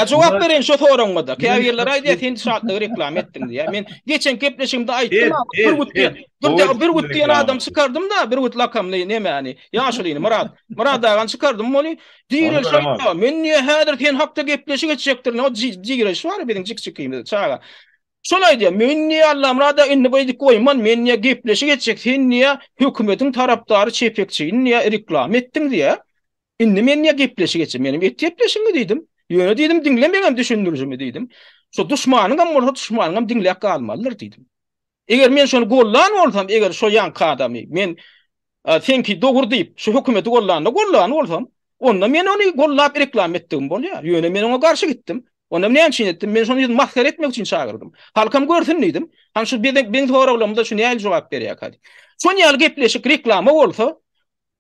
Jogap beren şu soraňmada. Käbirler aýdy sen şahatlyk reklam etdiň diýär. Men geçen gepleşimde aýtdym. Bir gut diýen adam çykardım da bir gut lakamly näme ýani? Ýaşulyny Murat dagan çykardım moly. Diýerler şaýda. Men niýe häzir sen hakda gepleşik etjekdir? O jigire şu bar bediň çykýym çaga. Şolay diýär, men niýe Allah'ım rada indi boýdy goýman, men niýe gepleşik etjek, sen niýe hökümetiň tarapdary çepekçi, niýe reklam etdiň diýär. Indi men niýe gepleşik etjek, menim gepleşiňi diýdim. Ýöne diýdim, diňlemeňem düşündürjümi diýdim. Şu düşmanyňam bolsa düşmanyňam diňläp galmalydyr diýdim. Eger men şonu gollan bolsam, eger şo ýanky adamy, men senki dogry diýip, şu hökümeti gollan bolsam, onda men ony gollap reklam etdim bolýar. Ýöne men oňa garşy gitdim. Onda näme üçin etdim? Men şonu mahkar etmek üçin çağırdım. Halkam görsün diýdim. Han şu ben soragylarymda şu näme jogap berýär hadi. Şonýaly gepleşik reklama bolsa,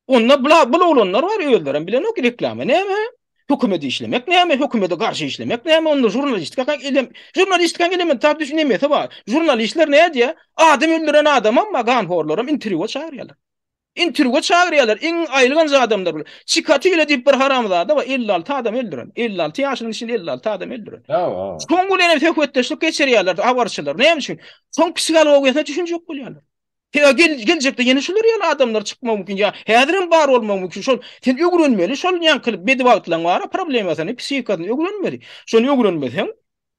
onda bula olanlar bar öldüren bilen o reklama näme? Hökümeti işlemek näme? Hökümete garşy işlemek näme? Onda jurnalistika element tab düşünemese bar. Jurnalistler näme diýär? Adam öldüren adam amma gan horlarym interwýu çağırýarlar. Interwýu çağırýarlar. Iň aýlygan adamlar. Çikaty ile diýip bir haramzada we 56 adam öldüren. 56 ýaşynyň içinde 56 adam öldüren. Soňgu ene hökümetdeşlik geçirýärler, awarçylar. Näme üçin? Soň psihologiýasyna düşünje ýok bolýarlar. Geljekde ýene şular ýaly adamlar çykmak mümkin ýa häzirin bar bolmak mümkin. Şol sen ögrünmeli, şol ýankylyp bedewagtlaryň bara problemasyny psihikasyny ögrünmeli. Şonu ögrünmeseň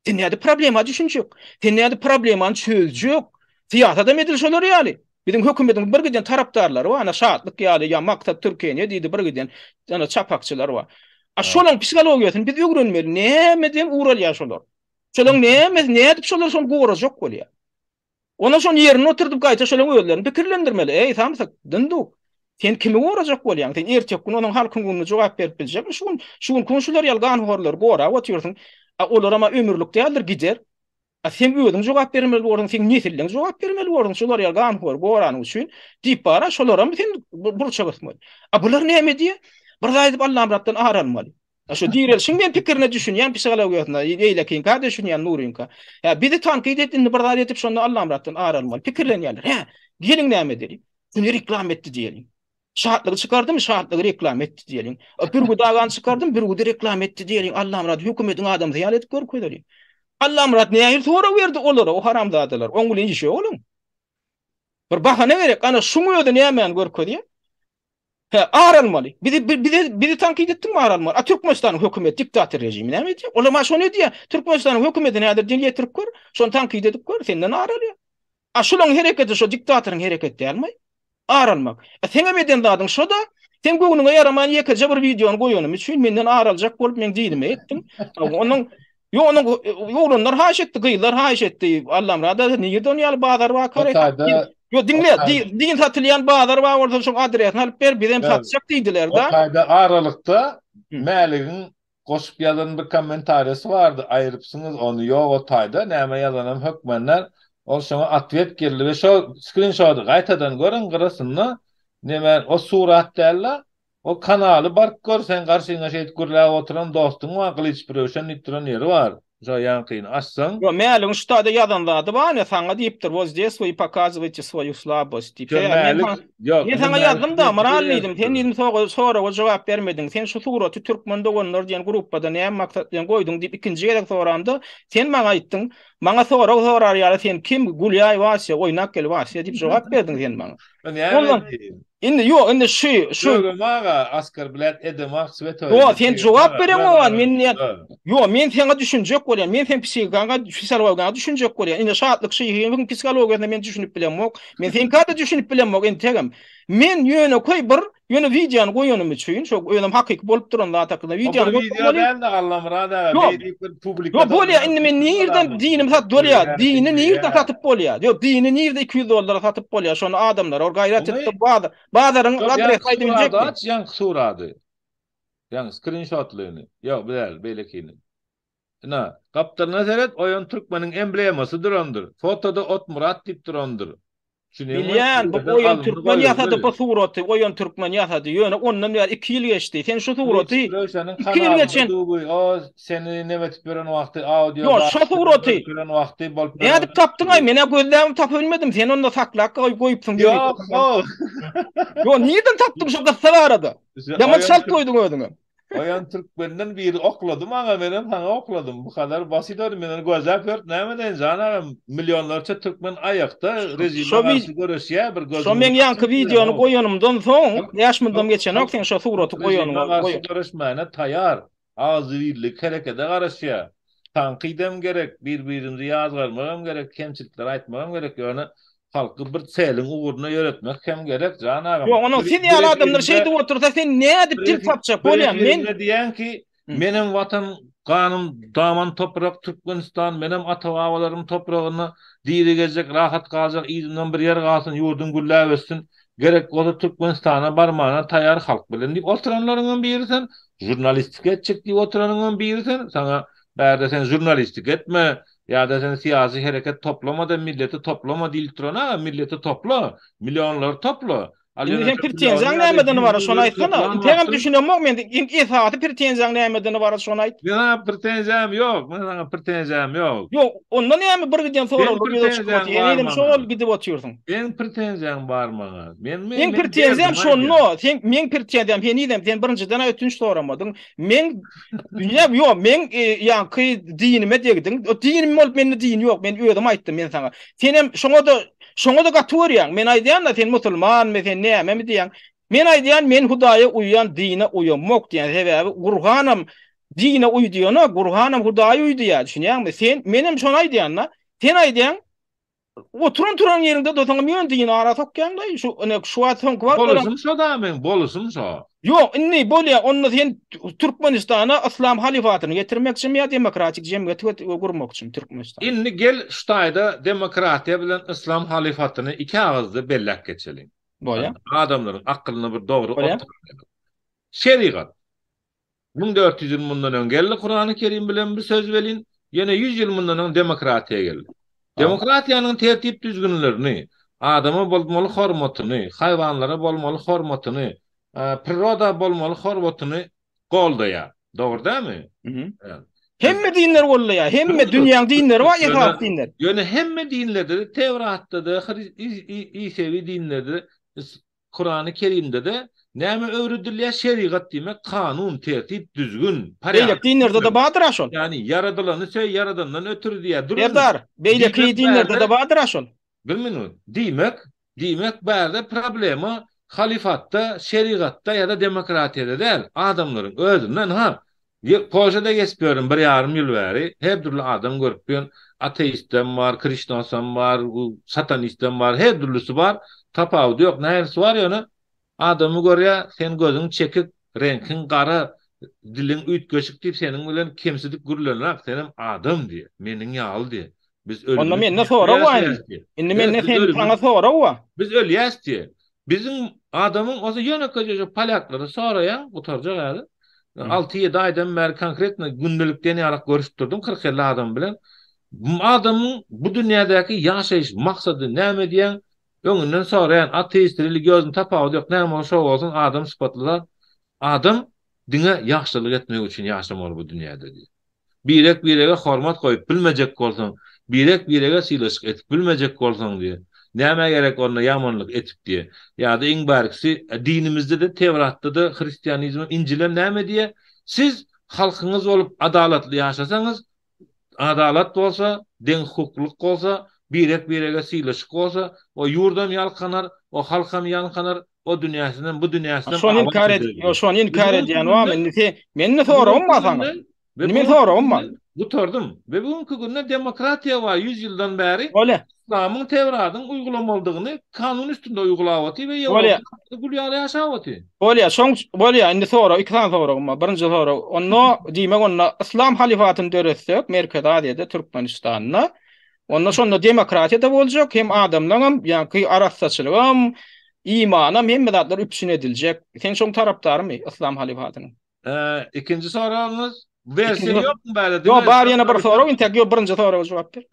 sen näde problema düşünje ýok. Sen näde problemany çözje ýok. Tiýatrda medil şolar ýaly. Bizim hökümetiň bir giden tarapdarlary var, ana şahatlyk ýaly ýa maksat Türkiýe diýdi bir giden ana çapakçylar var. Şolaň psihologiýasyny biz öwrenmeli. Näme diýen uğralýar şolar. Şolaň näme diýip şolar şonu gorazak bolýar. Ona şonu ýerine oturdup gaýta şolaň öýlerini pikirlendirmeli. Ey tamsak dyndyk. Sen kimi gorazak bolýan? Sen ertek gün onuň halkyň gününe jogap berip biljekmi? Şuň konşular ýalgan horlar gora oturýarsyň. Olar ama ömürlük däldir gider. Sen öýdüň jogap bermeli bolarsyň, sen nesilleň jogap bermeli bolarsyň. Şolar ýalgan hor goranyň üçin diýip bara şolaram sen burça basmaly. Bular näme diýär? Bir zaýdyp Allah'ım ratdan aralmaly. Şu diýerler şeň men pikirine düşünýän psihologiýasyna eýlekin ka düşünýän Nurinka. Ya bir de tanqid etdi bir zaýat etip şonda Allah'ım ratdan aralmaly. Pikirlenýärler. Ha, geliň näme diýip? Şunu reklam etdi diýelim. Şahatlygy çykardym, şahatlygy reklam etdi diýelim. Bir gudagan çykardym, bir guda reklam etdi diýelim. Allah'ım rat hökümetiň adamy ýaly etip görkezeli. Allah'ım rat näýe sonra berdi olara, o haramzadalar. Oňuly işe olun. Bir bahane berek, ana şuňy öde nämen görkezeli. Aralmaly. Bir tankid etdim aralmaly. Türkmenistanyň hökümet diktator rejimi näme diýär? Olar ma şonu diýär. Türkmenistanyň hökümetine nädir diýip getirip gör. Şonu tankid edip gör, senden aralýar. Şolaň hereketi şu diktatoryň hereketi dälmi? Aralmak. Seňe meden dadyň şo da sen göwnüňe yaramaň ýekje bir videony goýanym üçin menden araljak bolup men diýdim etdim. Onuň oğlanlar haş etti, kıyılar haş etti. Allah'ım rada niye dönüyalı bağlar var kare. Yo dinle, din satılyan bağlar var orada çok adresini alıp bir bizem satacak deydiler da. O kayda aralıkta Mäligin koşup yazan bir kommentarisi vardı. Ayırıpsınız onu yok o tayda. Näme yazanam hökmenler. Ol şoňa atwet geldi we şo screenshot'y gaýtadan görün gyrasynda näme o surat dällä o kanaly bark görsen garşyňa şeýit gürläp oturan dostuň wa Kılıç Proşan nitran ýeri bar. Şo ýankyny açsaň. Yo, meğer şu da yazanlardı var ne sana deyiptir. Вот здесь вы показываете свою слабость. Men sana yazdım da marallıydım. Sen dedim sonra o cevap vermedin. Sen şu suratı Türkmende onlar diyen gruppada ne maksat diyen koydun deyip ikinci gerek sorandı. Sen bana ayttın. Bana sorar ya sen kim Gulyay Vasya oynak gel Vasya deyip cevap verdin sen bana. Ondan indi şu maga askar bilet edemak sveto. Yo sen cevap beren o men ne yo men sana düşünjek bolýan. Men sen psikologga düşünjek bolýan. Indi şahatlyk şeýhin psikologiýasynda men düşünüp bilemok. Men sen kada düşünüp bilemok entegem. Men ýöne koy bir ýöne videony goýanym üçin şo öňem hakyky bolup duran da takynda videony goýan da Allamrada beýdik publika. Yo bolýa indi men nerden dinim sat bolýa. Dini nerden satyp bolýa. Yo dini nerden $200 satyp bolýa. Şonu adamlar or gaýrat etdi bazaryň adres aýdyp bilecek. Ýa surady. Ýa screenshotlaryny. Yo belekini. Na, kaptarına seret oyan Türkmenin embleması durandır. Fotoda Ot Murat dip durandır. Bilýän, bu oyan Türkmen ýasady bu suraty, oyan Türkmen ýasady. Ýöne ondan ýa 2 ýyl geçdi. Sen şu suraty 2 ýyl geçen. O seni nemetip beren wagty audio. Yo, şu suraty beren wagty bolup. Ne dip tapdyň ay, mene gözlärim tap ölmedim. Sen onda saklak goýupsyň. Yo, yo, nirden tapdyň şu gysga arada? Ýaman şalt goýdyň ödüňe. Oyan Türkmenden biri okladım ama benim sana okladım. Bu kadar basit oldu. Menen gözler pört nämeden janarym milyonlarça Türkmen ayakta rejime garşy görüşýär bir göz. Şo men ýanky videony goýanymdan soň, ýaşmydym geçen ok sen şo suraty goýanyň. Görüşmäne taýar. Azy birlik herekete garaşýar. Tankydem gerek, bir-birimizi ýazgarmagam gerek, kemçilikler aýtmagam gerek. Ýöne halky bir selyň uğruna ýöretmek hem gerek janagam. Yo, onu sen ýaly adamlar şeýde otursa sen näme dip dil tapjak bolýan? Men diýen ki, menem watan ganım daman toprak Türkmenistan, menem ata-babalarym topragyny diýdi gezek, rahat galjak, ýüzünden bir ýer galsyn, ýurdun gülläp össün. Gerek bolsa Türkmenistana barmana taýar halk bilen diýip oturanlaryň birisen, jurnalistik etjek diýip oturanlaryň birisen, sana bärde sen jurnalistik etme. Ya da sen siyasi hareket toplama da milleti toplama dil turana, milleti topla, milyonlar topla. Indi sen pretensiýaň nämeden bar şonu aýtsana. Tegem düşünemok men saty pretensiýaň nämeden bar şonu aýt. Mena pretensiýam ýok, mena pretensiýam ýok. Ýok, ondan näme bir giden soraw bolýar. Ýenim şol gidip oturýarsyň. Men pretensiýam bar maňa. Men pretensiýam şonu, sen men pretensiýam henidem, sen birinciden ötünç soramadyň. Men dünýä ýok, men ýanky dinime degdiň. O dinim bolup mende din ýok, men öýdüm aýtdym men sana. Senem şoňa da gaturýan. Men aýdýan da sen musulman, men näme mi diýen? Men aýdýan men Hudaýa uýan, dine uýamok diýen sebäbi Gurhanam dine uýdýana, Gurhanam Hudaýa uýdýar. Düşünýärmi? Sen menem şonu aýdýan, sen aýdýan oturan ýerinde dotaňa men dine ara sokýan-da, şu atsoň bar. Bolusum şo da men, bolusum şo. Yo, inni bolýa, onda sen Türkmenistana islam halifatyny getirmekçi mi, demokratik jemgyýet gurmakçy Türkmenistan? Inni gel şu taýda demokratiýa bilen islam halifatyny iki agazda bellek geçeliň. Bolýa. Adamlaryň akylyny bir dogry oturýar. Şeriat. 1400 ýyl mundan öň geldi Kur'an-ı Kerim bilen bir söz welin, ýene 100 ýyl mundan öň demokratiýa geldi. Demokratiýanyň tertip düzgünlerini, adama bolmaly hormatyny, haýwanlara bolmaly hormatyny, priroda bolmaly hormatyny goldaýar. Dogry dämi? Hemme dinler gollaýar, hemme dünýäň dinleri we ýa-da dinler. Ýöne hemme dinlerde, Tewratda da, İsevi dinlerde, Kur'an-ı Kerim'de de näme öwredilýär şeriat diýmek, kanun, tertip, düzgün, Beýlek dinlerde de badyr aşol. Yani yaradylany söý yaradandan ötürü diýär. Erdar, beýlek dinlerde de badyr aşol. Bilmeni, diýmek bärde problema halifatda, şeriatda ýa-da demokratiýada däl. Adamlaryň özünden Polşada geçiyorum 1,5 ýyl bäri. Her türlü adam görüp ateistem var, kristnansam var, satanistem var, her türlüsü var. Tapawdy ýok, nähersi var ýöne. Adamy görýär, sen gözüň çekik, renkin gara, dilin üýtgeşik diýip seniň bilen kemsidik gürlenler, senem adam diýär. Meniň ýaly diýär. Biz ölýäs. Onda men ne soraw var? Indi men ne sen taňa soraw var? Biz ölýäs diýär. Bizim adamyň oza ýöne köjüje palaklary soraýan, oturjak ýaly. 6-7 aýdan bäri konkretne gündelikden ýarak görüşip durdum 40-50 adam bilen. Bu adamyň bu dünýädäki ýaşaýyş maksady näme diýen öňünden soraýan ateist religiýozyň tapawy ýok, näme şo bolsun adam sypatlylar. Adam diňe ýaxşylyk etmek üçin ýaşamaly bu dünýäde diýer. Birek-birege hormat goýup bilmejek bolsaň, birek-birege sylaşyk etip bilmejek bolsaň diýer. Näme gerek onda ýamanlyk etip diýer. Ýa-da iň barkysi dinimizde de Tewratda da Hristiýanizm, İncilde näme diýer? Siz halkyňyz bolup adalatly ýaşasaňyz, adalat bolsa, deň hukukluk bolsa, birek-birege sylaşyk bolsa, o ýurdam ýalkanar, o halkam ýalkanar, o dünýäsinden bu dünýäsinden şonu inkar edýär. Şonu inkar edýän wa meni soraýmasaňyz. Nime soraýma? Bu tordum. Ve bugünkü günde demokratiya var 100 yıldan beri. Öyle. İslam'ın Tevrat'ın uygulamalydygyny kanun üstünde uygulawaty we ýolda gülýär ýaşawaty. Öyle, öyle indi sonra iki tane soraýma. Birinji soraw, onda diýmek onda İslam halifatyny döretsek, Merkezde Türkmenistanyna, onda şonda demokratiya da boljak, hem adamlaryň hem ýa-ki arasçylyk hem imanam hem zatlar üpsün ediljek. Sen şoň tarapdarymy İslam halifatynyň? İkinci sorawňyz versiýa ýokmy bäle? Ýok, bar ýene bir soraw, intek ýok birinji soraw jogap ber.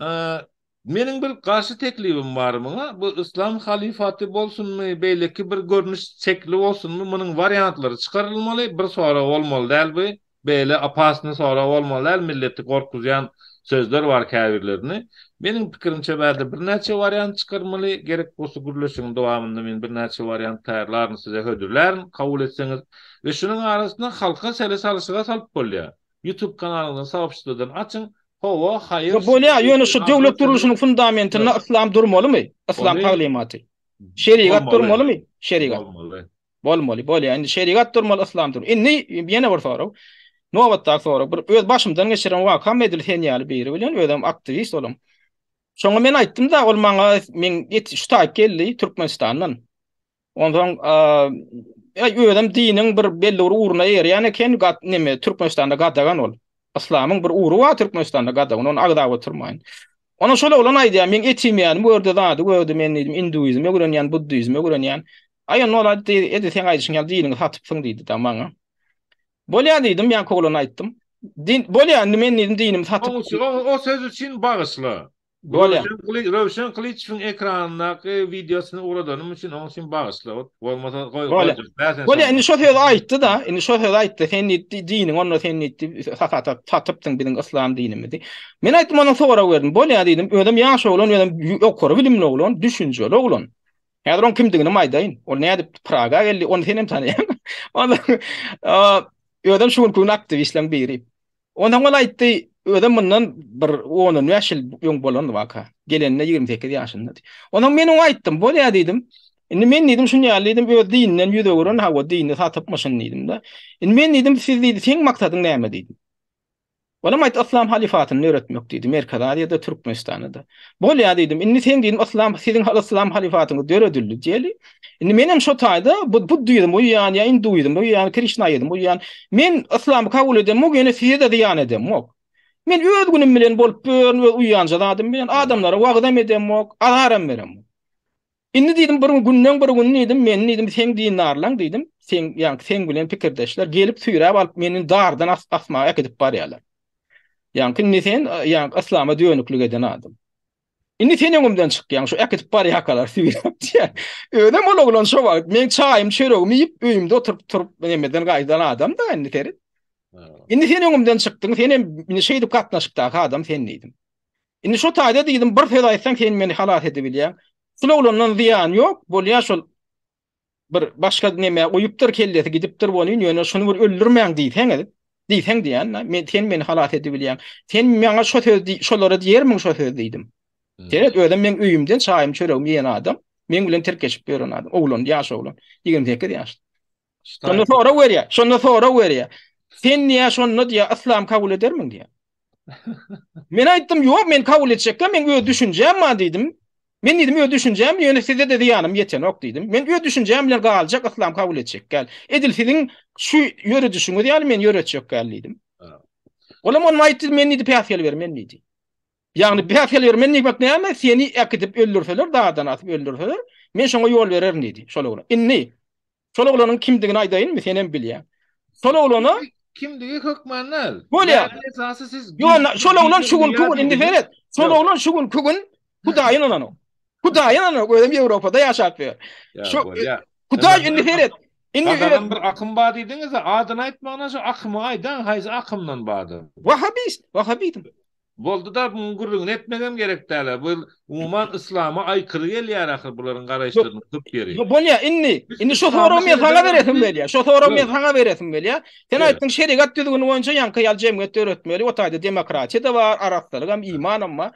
Meniň bir garşy teklibim bar muňa. Bu İslam halifaty bolsunmy, beýleki bir görnüş şekli bolsunmy, munyň variantlary çykarylmaly, bir soraw bolmaly dälbi? Beýle apasny soraw bolmaly däl, milleti gorkuzýan sözler bar käbirlerini. Meniň pikirimçe bäde bir näçe variant çykarmaly, gerek bolsa gürleşiň dowamında men bir näçe variant taýýarlaryny size hödürlärin, kabul etseňiz we şunyň arasynda halka sele salyşyga salyp bolýar. YouTube kanalyny sahypçylygydan açyň. Howa haýyr. Bolýa, ýöne şu döwlet duruluşynyň fundamentine İslam durmalymy? İslam taglimaty. Şeriat durmalymy? Şeriat. Bolmaly. Bolýa, indi şeriat durmaly, İslam durmaly. Indi ýene bir soraw. Nowatda soraw, bir öz başymdan geçiren wakam edil senýaly biri bilen özüm aktivist olam. Şoňa men aýtdym da, ol maňa men şu taýp geldi Türkmenistandan. Ondan özüm diniň bir belli uğruna ýerýän eken, neme Türkmenistanda gadagan ol. İslamyň bir uğru wa Türkmenistanda gadagan, onu agdaga oturmaýyn. Ona şol olan aýdýar, men etimiýän bu ýerde zady, bu ýerde men diýdim Hinduizm, öwrenýän Buddizm, öwrenýän. Aýan ola edi sen aýdyşyň diniňi satypsyň diýdi da maňa. Bolýa diýdim, ýa koglan aýtdym. Bolýa, men diýdim dinimi satyp. O söz üçin bagyşla. Bolýa. Rövşen Kılıçyň ekranyndaky videosyny uradanym üçin onuň üçin bagyşla. Bolmasa goý. Bolýa, indi şo söz aýtdy da, indi şo söz aýtdy, sen diniň onu sen satypdyň bilen İslam dinimi. Men aýtdym, ona sowara berdim. Bolýa diýdim, özüm ýaşa bolan, özüm okury bilimli bolan, düşünjeli bolan. Häzir on kimdigini maýdaýyn. Ol näde Praga geldi, onu senem tanýan. Onda ödem şu gün aktivistlerin biri. Ondan ola aýtdy, ödem bundan bir 10 ýaşyl ýoň bolan waka. Gelenine 28 ýaşynda. Ondan men oňa aýtdym, bolýa diýdim. Indi men diýdim, şunu ýalydim, öz dininden ýüzegüren hawa dinini satypmaşyn diýdim da. Indi men diýdim, siz diýdim, seň maksadyň näme diýdim. Olam aýtdy, İslam halifatyny öwretmek diýdim, Merkezde de Türkmenistanda. Bolýa diýdim, indi sen diýdim, siziň İslam halifatyny döredildi diýeli. Indi menem şo taýda bu diýdim, bu ýani Hinduizm, bu ýani Krishnaizm, bu ýani men İslamy kabul edem, bu gene size de diýan edem. Men öz günüm bilen bolup uýanjy adam bilen adamlara wagdam edem, azaram berem. Indi diýdim, bir günden bir gün diýdim, men diýdim, sen dinarlaň diýdim, sen bilen pikirdeşler gelip süýräp alyp meni dardan asmağa edip barýarlar. Indi sen İslam'a dönüklük eden adam. Indi sen öňümden çykýan şu ekip bar ýakalar süýräp diýär. Öňem bolan şo wagt men çaýym çöregimi ýyp öýümde oturup nemeden gaýdan adam da indi terit. Indi sen öňümden çykdyň, sen meni şeýdip gatnaşykdaky adam sen diýdim. Indi şo taýda diýdim, bir söz aýtsaň sen meni halat edebilýän. Şol olandan ziýan ýok, bolýar şol bir başga neme uýupdyr kelleti gidipdir bolýan, ýöne şunu bir öldürmäň diýsen diýsen diýen, sen meni halat edebilýän. Sen meňe şo söz şolara diýermiň şo söz diýdim. Teret ödem men üýümden çaýym çöregimi ýen adam. Men bilen terkeşip beren adam. Oglan, ýaş oglan. 28 ýaş. Şonda sonra werýär. Sen niýe şonu diýär, İslam kabul edermiň diýär. Men aýtdym, ýok, men kabul etjekkä, men öz düşünjem ma diýdim. Men diýdim, öz düşünjem ýöne size de diýanym ýeten ok diýdim. Men öz düşünjem bilen galjak İslam kabul etjek gel. Edil siziň şu ýöre düşünýär diýär, men ýöretjek gel diýdim. Olam on aýtdy, men diýdi, päsel ber, men diýdi. Yani päsel ber, men diýmek näme? Seni ekidip öldürseler, dağdan atyp öldürseler, men şoňa ýol bererim diýdi. Şol oglan. Inni şol oglanyň kimdigini aýdaýynmy, senem bilýär. Şol oglany kimdigi hökmenler. Bolýar. Yani esasy siz Ýa şolaglan şugun kugun indi dininiz- feret. Şolaglan şugun kugun Hudaýyň anany. Hudaýyň anany öýdem Ýewropada ýaşap ber. Ya Şu bolýar. Hudaý indi feret. Indi Kadaran bir akım bar diýdiňiz, adyny aýtmagyna şu akymı aýdan, haýsy akymdan bady. Wahhabist. Boldu da bunun gurrugunu etmegem gerek däle. Bu umuman İslam'a aykırı gelýär ahir bularyň garaşlaryny tutup beri. Bolýar indi şu sorum men sana beresim belýär. Şu sorum men sana beresim belýär. Sen aýtdyň şeriat düzgünü boýunça ýanky ýal jemgyýet öwretmeli, o taýda demokratiýa da bar, arapçylyk hem iman amma.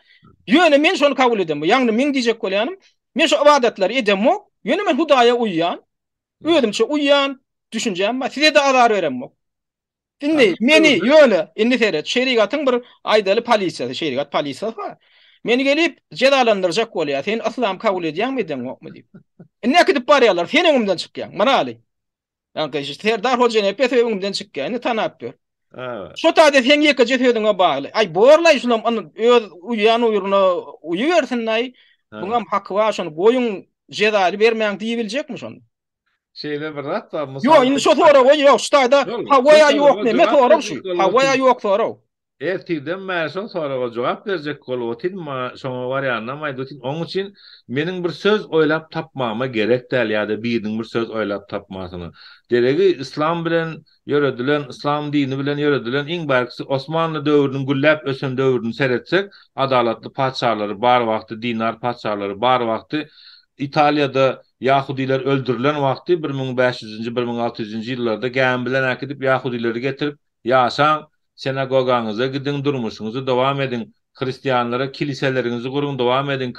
Ýöne men şonu kabul edem. Ýagny men diýjek bolýanym. Men şu ibadatları edem. Ýöne men Hudaýa uýýan. Ödümçe uýýan, düşünjem, size de azar berem. Indi meni ýöne indi seret şeriatyň bir aýdaly polisiýasy, şeriat polisiýasy bar. Meni gelip cezalandyrjak bolýar. Sen islam kabul edýäňmi edemokmy diýip. Ne gidip barýarlar, sen öňümden çykýan. Mana aly. Ýa-ni Serdar Hojaň epet öňümden çykýan, tanap ber. Evet. Şu taýda sen ýeke jesediňe bagly. Ay borlay şulam öz uýan uýruny uýuwersin näy. Buňam haky bar, şonu goýun jezary bermeýän diýibiljekmi şonu? Şeyle bir rat var. Yo, indi şu sonra ýok, şu taýda hawaya ýok ne, soram şu. Hawaya ýok soram. Ertiden mäşe soraga jogap berjek bolýar. Ma şoňa barýanna maýdy. Onuň üçin meniň bir söz oýlap tapmama gerek däl ýa-da biriň bir söz oýlap tapmasyny. Deregi İslam bilen ýöredilen, İslam dini bilen ýöredilen iň barky Osmanly döwrüniň güllap ösen döwrüni seretsek, adalatly padşahlary bar wagty, dinar padşahlary bar wagty İtalya'da Yahudiler öldürülen wagty 1500-nji 1600-nji ýyllarda gän bilen akidip Yahudileri getirip ýaşaň, sinagogaňyza gidin, durmuşyňyzy dowam edin, Hristiýanlara kiliselerinizi gurun, dowam edin.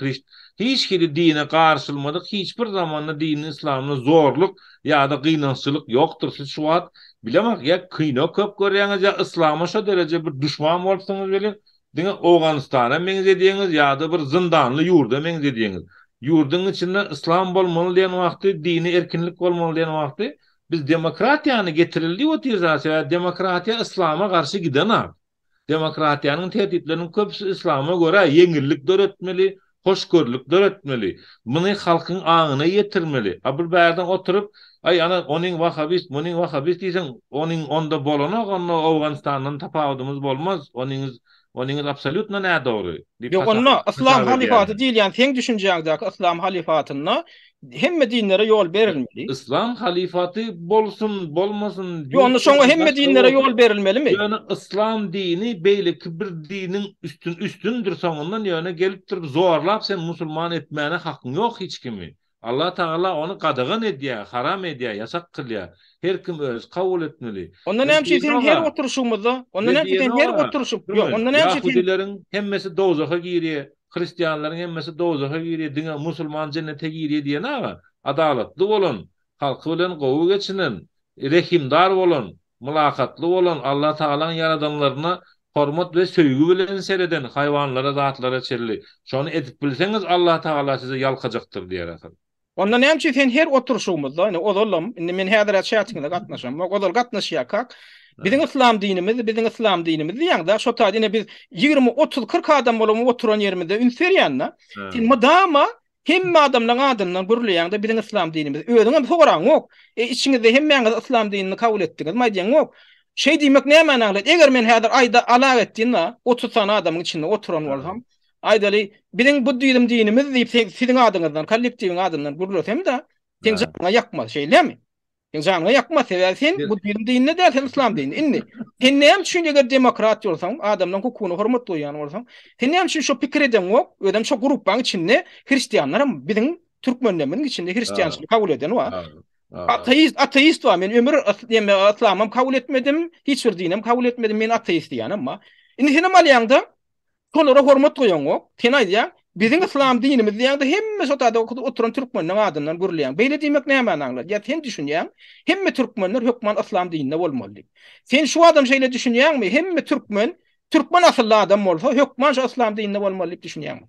Hiç kili dine garşylmadyk, hiç bir zamanda dini İslamyna zorluk ýa-da gynançylyk ýokdur. Siz şu wagt bilemek ýa kyna köp görýäňiz ýa İslam'a şo derece bir düşman bolsaňyz bilen, diňe Owganystana meňze diýeňiz ýa-da bir zindanly ýurda meňze diýeňiz. Yurdun içinde İslam bolmaly diýen wagty, dini erkinlik bolmaly diýen wagty, biz demokratiýany getirildi o tirzasy, demokratiýa İslam'a garşy giden. Demokratiýanyň tehditleriniň köpüsi İslam'a göre yeňillik döretmeli, hoşgörlük döretmeli. Muny halkyň aňyna ýetirmeli. Bir bärden oturup, ay ana onyň wahhabist, munyň wahhabist diýsen, onyň onda bolana, onda Awganystanyň tapawdymyz bolmaz. Onyň absolutna nädogry. Yok onda İslam halifaty diýil, ýani sen düşünjäňdäki İslam halifatyna hemme dinlere ýol berilmeli. İslam halifaty bolsun, bolmasyn. Yo onda şoňa hemme dinlere ýol berilmelimi? Ýöne İslam dini beýleki bir diniň üstündür soňundan ýöne gelip durup zorlap sen musulman etmäne hakyň ýok hiç kimi. Allah Taala onu gadagan edýär, haram edýär, ýasak kılýar. Her kim öz kabul etmeli. Ondan hem sen her oturuşumyzda, ondan hem sen her oturuşum. Yok, ondan hem sen Yahudilerin hemmesi dozaha girýär, Hristiýanlaryň hemmesi dozaha girýär, diňe musulman jennete girýär diýen aga. Adalatly bolun, halky bilen gowy geçinin, rehimdar bolun, mülakatly bolun, Allah Taalaň yaradanlaryna hormat we söýgü bilen sereden haýwanlara, zatlara çerli. Şonu edip bilseňiz Allah Taala size ýalkajakdyr diýer. Ondan hem sen her oturuşumuzda, ine odolam, indi men häzir çätiňde gatnaşam, odol gatnaşýakak. Biziň İslam dinimiz ýa-da şo taýda biz 20, 30, 40 adam bolan oturan ýerimizde ünserýänna. Sen madama hemme adamlaryň adından gürleýäňde biziň İslam dinimiz özüňe soraň ok. İçiňizde hemmeňiz İslam dinini kabul etdiňiz, maýdyň ok. Şey diýmek näme näle? Eger men häzir aýda ala etdiňä 30 tane adamyň içinde oturan bolsam, aýdaly biziň bu dinimiz diýip siziň adyňyzdan, kollektiwiň adından gürlesem de, sen janyňa ýakmaz şeýlemi? Sen janyňa ýakmaz, sen bu dinine däl, sen İslam dinine. Indi sen näme üçin eger demokrat bolsaň, adamlaryň hukukyny hormat duýan bolsaň, sen näme üçin şo pikir eden ok, ödem şo grupaň içinde Hristiýanlar, biziň türkmenleriň içinde Hristiýançylyk kabul eden bar. Ateist var. Men ömür İslam'ım kabul etmedim. Hiçbir dinim kabul etmedim. Men ateist diýenim ama. Indi sen malýanda şolara hormat goýan ok. Sen aýdýan, biziň İslam dinimiz diýende hemme şo taýda oturan türkmenleriň adından gürleýän. Beýle diýmek näme anlar? Ya sen düşünýän, hemme türkmenler hökman İslam dinine bolmaly. Sen şu adam şeýle düşünýänmi? Hemme türkmen asylly adam bolsa hökman şo İslam dinine bolmaly diýip düşünýänmi?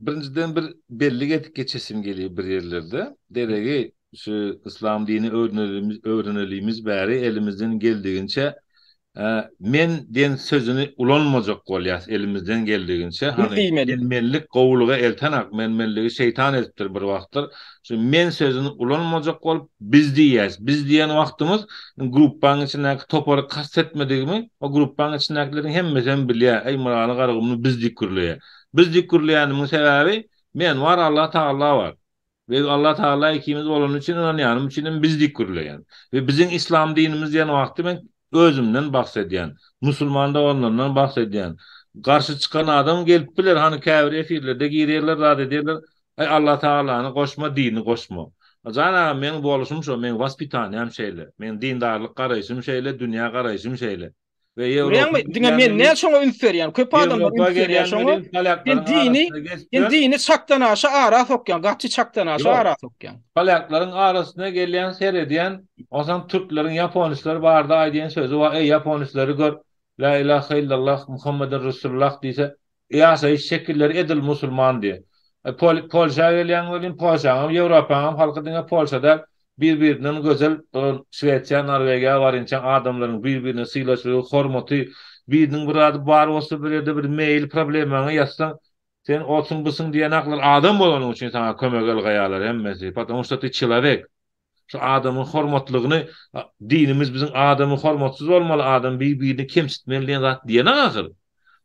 Birinciden bir belli etip geçesim gelýär bir ýerlerde. Deregi şu İslam dini öğrenelimiz bäri elimizden geldiğince Men den sözünü ulanmajak bolýas elimizden geldiğinçe Biz hani diýmeli. menmellik gowluga eltenak menmelligi şeytan etipdir bir wagtlar. Şu men sözünü ulanmajak bolup biz diýäs. Biz diýen wagtymız gruppaň içindäki topary kastetmedigimi o gruppaň içindäkilerin hemmesi bilýär. Ey murany garagymny biz diýkurlýar. Biz diýkurlýanyň sebäbi men war Allah Taala var. Ve Allah Teala ikimiz olan için inanýanym için biz diýkurlýar. Ve bizim İslam dinimiz diýen wagty men özümden bahsedýän, musulmanda olanlardan bahsedýän. Garşy çykan adam gelip biler, hani käbir efirlerde girýärler, zat edýärler. Ay Allah Taala'ny goşma, dini goşma. Jana men boluşum şo, men waspitaniýam şeýle. Men dindarlyk garaýşym şeýle, dünýä garaýşym şeýle. Ve Ýewropa Diňe men näme şoňa ünfer ýani? Köp adamlar ünfer ýa şoňa. Ben dini çakdan aşa ara sokýan, gatçy çakdan aşa ara sokýan. Palakların arasına gelýän serediyen, osan Türklerin Japonistleri barda aýdýan sözü var. Ey Japonistleri gör, la ilahe illallah Muhammedur Resulullah diýse, ýa-sa şekilleri edil musulman diýe. Polşa gelýän bolýan, Polşa, Ýewropa halky diňe Polşada bir-biriniň gözel Şweýçarya, Norwegiýa barynça adamlaryň bir-birine sylaşy, hormaty, biriniň bir ady bar bolsa bir mail problemaňy ýazsaň, sen olsun bısın diyen aklar adam bolanın için sana kömek elgayalar hemmesi. Потому что ты человек. Şu adamın hormatlygyny, dinimiz bizim adamı hormatsız olmaly, adam bir-birini kemsitmeli zat diyen ahir.